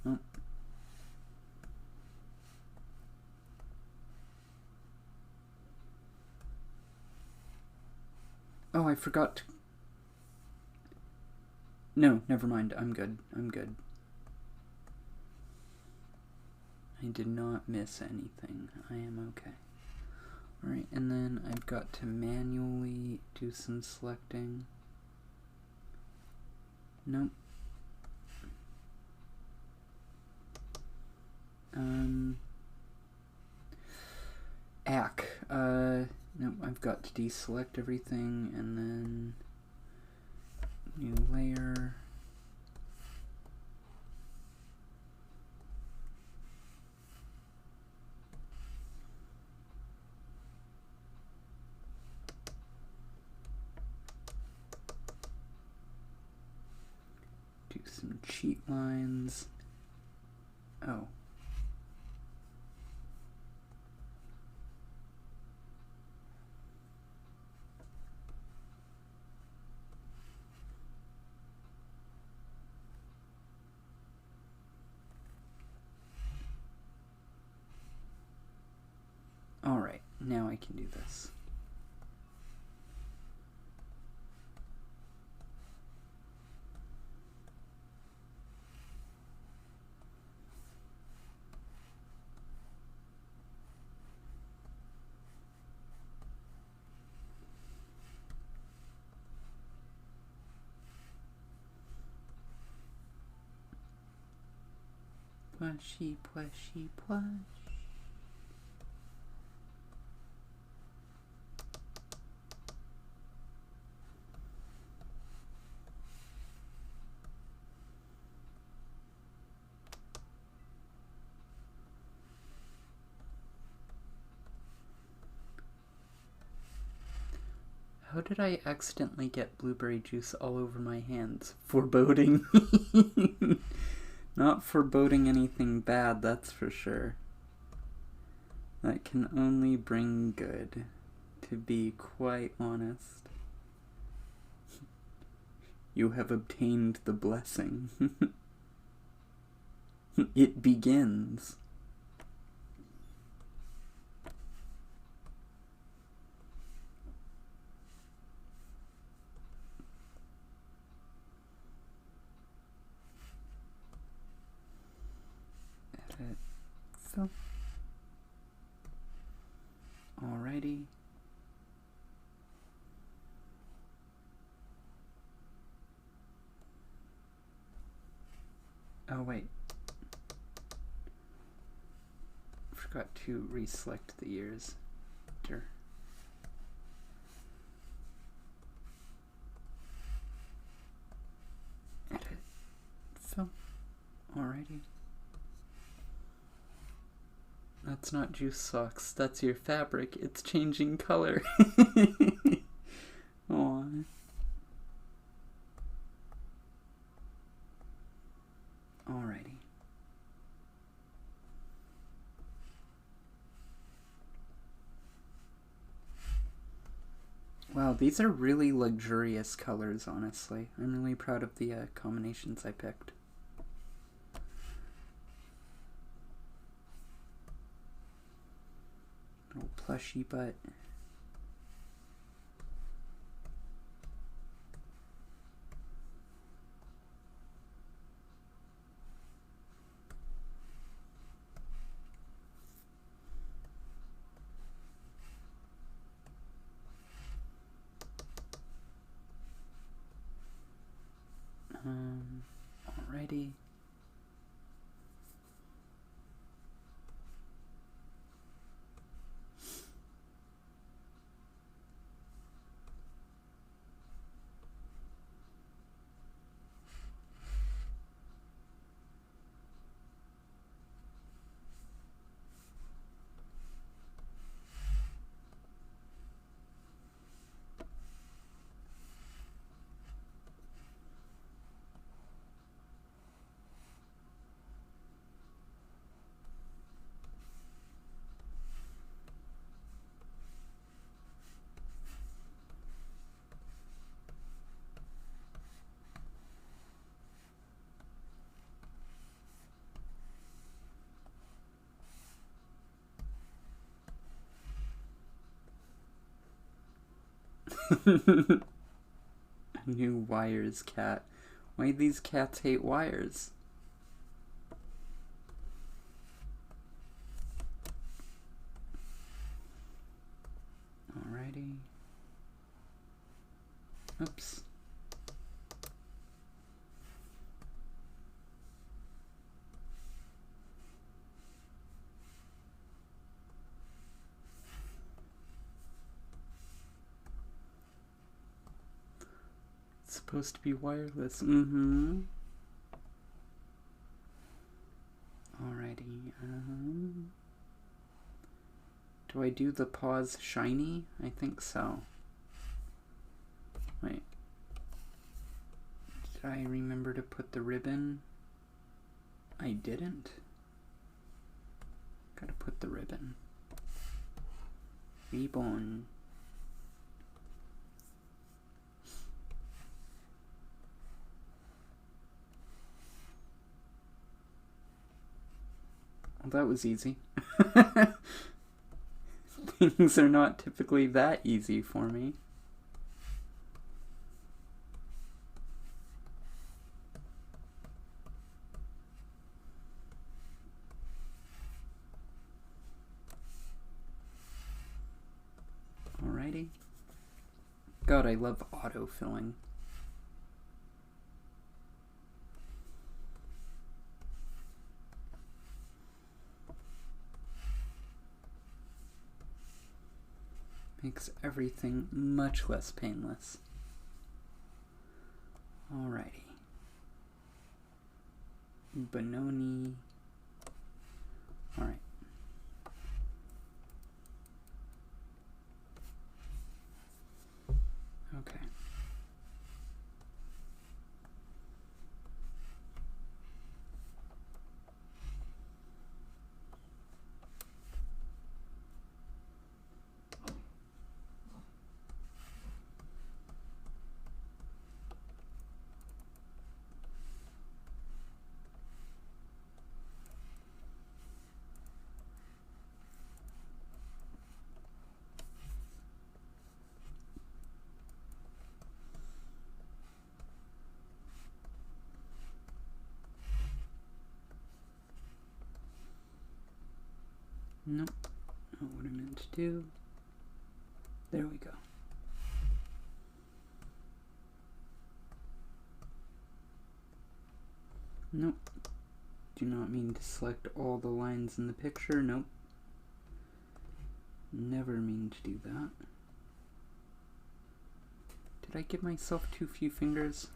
Oh. Oh, I forgot to... No, never mind. I'm good. I did not miss anything. I am okay. Alright, and then I've got to manually do some selecting. Nope. Nope, I've got to deselect everything, and then new layer. Do some cheat lines. Oh. Alright, now I can do this. Plushy. How did I accidentally get blueberry juice all over my hands? Foreboding. Not foreboding anything bad, that's for sure. That can only bring good, to be quite honest. You have obtained the blessing. It begins. Edit. fill. Alrighty. Oh wait. Forgot to reselect the ears. Edit. Fill. Alrighty. That's not juice socks. That's your fabric. It's changing color. Aw. Alrighty. Wow, these are really luxurious colors, honestly. I'm really proud of the combinations I picked. Little plushy butt. Alrighty. A new wires cat. Why do these cats hate wires? Alrighty. Oops. It's supposed to be wireless. Alrighty. Do I do the paws shiny? I think so. Wait. Did I remember to put the ribbon? I didn't. Gotta put the ribbon. Ribbon. Well, that was easy. Things are not typically that easy for me. Alrighty. God, I love autofilling. Makes everything much less painless. Alrighty. Benoni. Alright. Okay. Nope, not what I meant to do. There we go. Nope. Do not mean to select all the lines in the picture. Nope. Never mean to do that. Did I give myself too few fingers?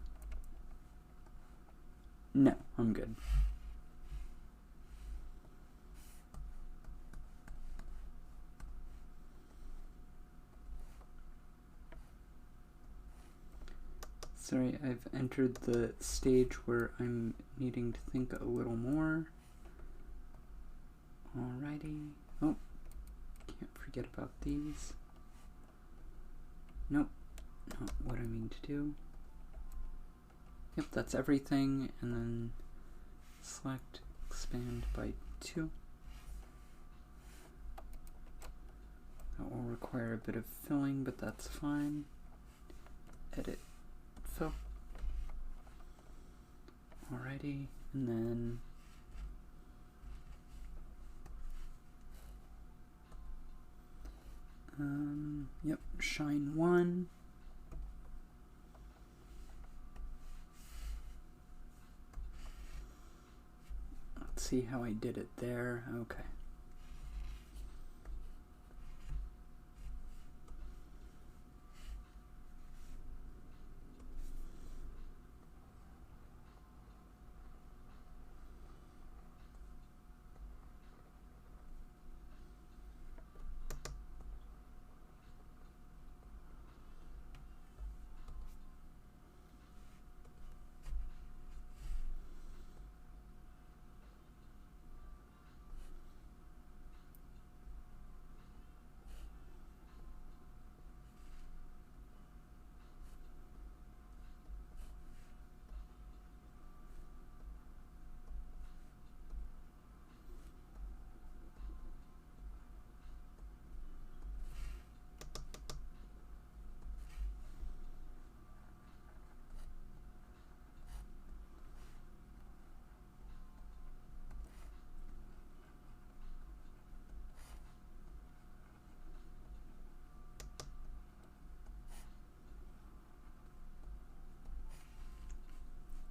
No, I'm good. Sorry, I've entered the stage where I'm needing to think a little more. Alrighty. Oh, can't forget about these. Nope, not what I mean to do. Yep, that's everything, and then select expand by 2. That will require a bit of filling, but that's fine. Edit. Fill. Alrighty, and then yep, shine 1. Let's see how I did it there. Okay.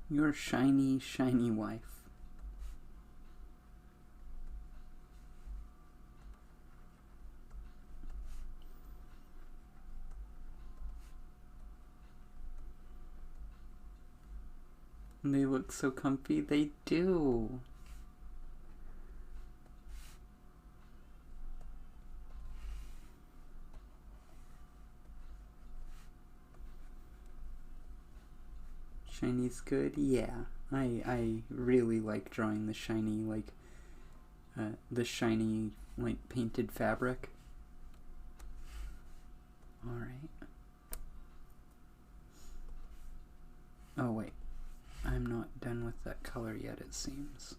Your shiny, shiny wife. They look so comfy. They do. Shiny's good? Yeah. I really like drawing the shiny, like, painted fabric. Alright. Oh, wait. I'm not done with that color yet, it seems.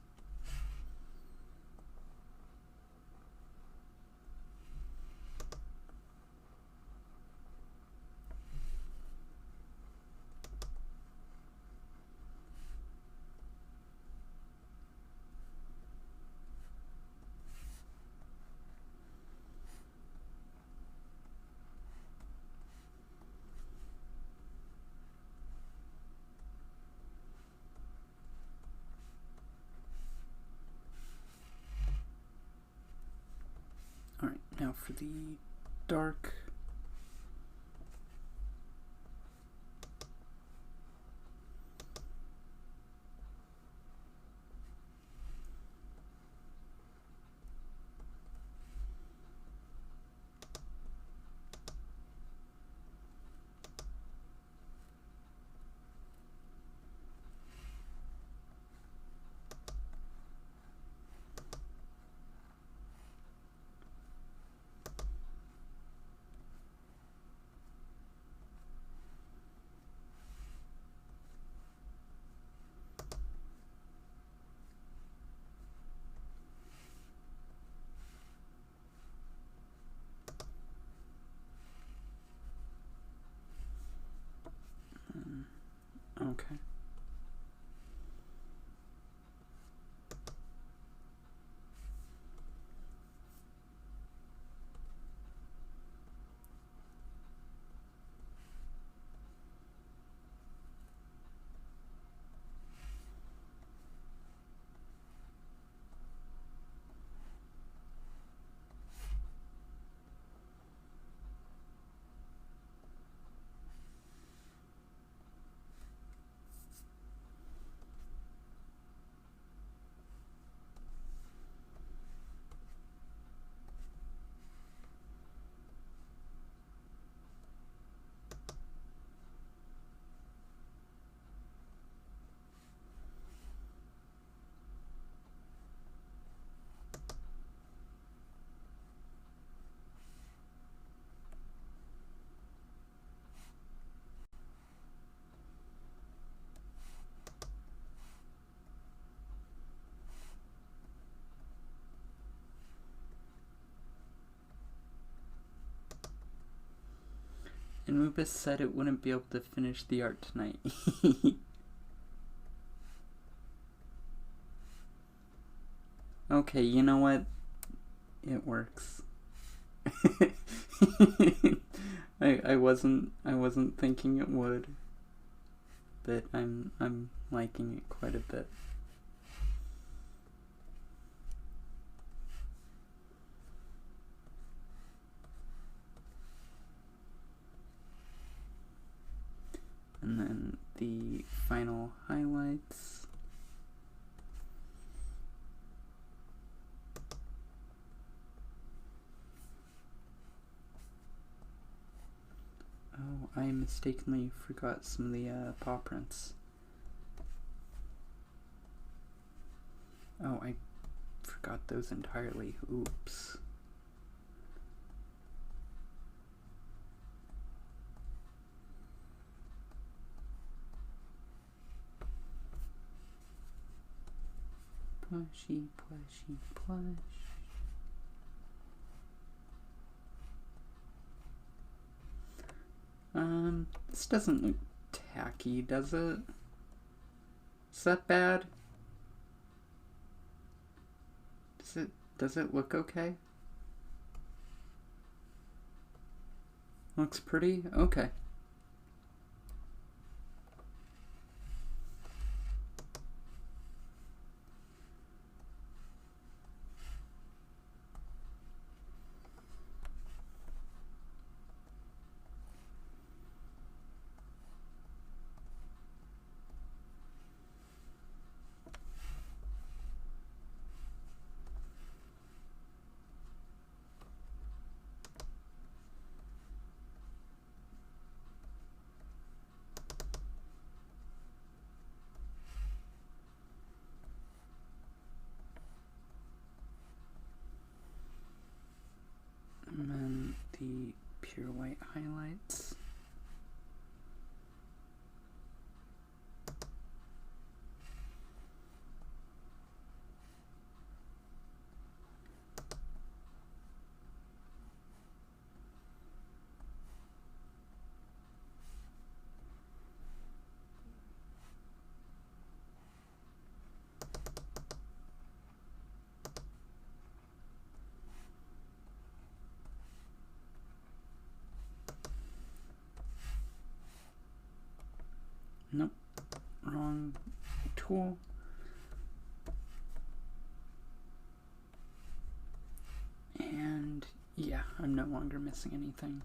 Alright, now for the dark. Okay. Anubis said it wouldn't be able to finish the art tonight. Okay, you know what? It works. I wasn't thinking it would, but I'm liking it quite a bit. And then the final highlights. Oh, I mistakenly forgot some of the paw prints. Oh, I forgot those entirely. Oops. Plushy, plushy, plush. This doesn't look tacky, does it? Is that bad? Does it look okay? Looks pretty? Okay. And then the pure white highlights. Nope, wrong tool. And yeah, I'm no longer missing anything.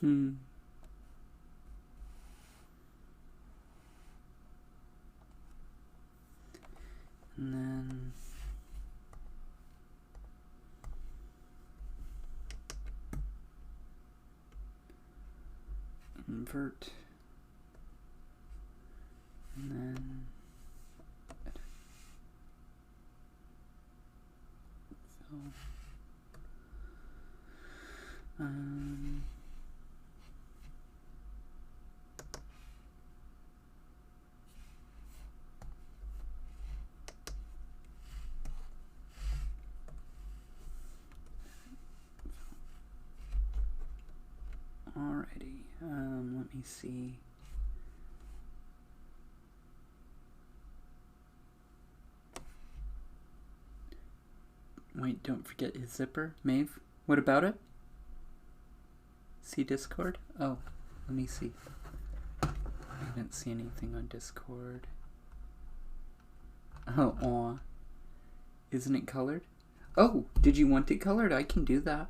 And then invert, and then fill. me see. Wait, don't forget his zipper. Maeve, what about it? See Discord? Oh, let me see. I didn't see anything on Discord. Oh, aw. Isn't it colored? Oh, did you want it colored? I can do that.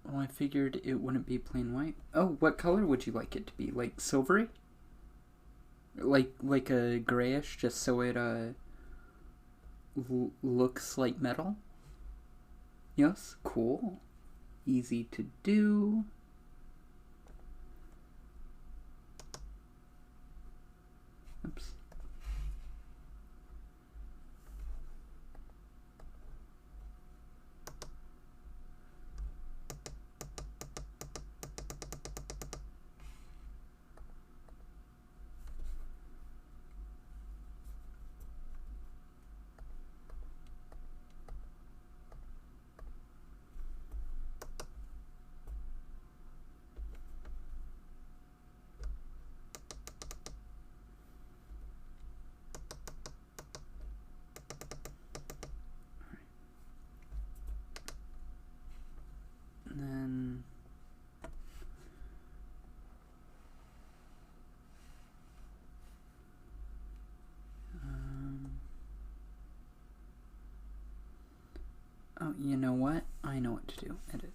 Well, I figured it wouldn't be plain white. Oh, what color would you like it to be? Like silvery? Like a grayish, just so it looks like metal? Yes, cool. Easy to do. Oops. And then oh, you know what? I know what to do. Edit.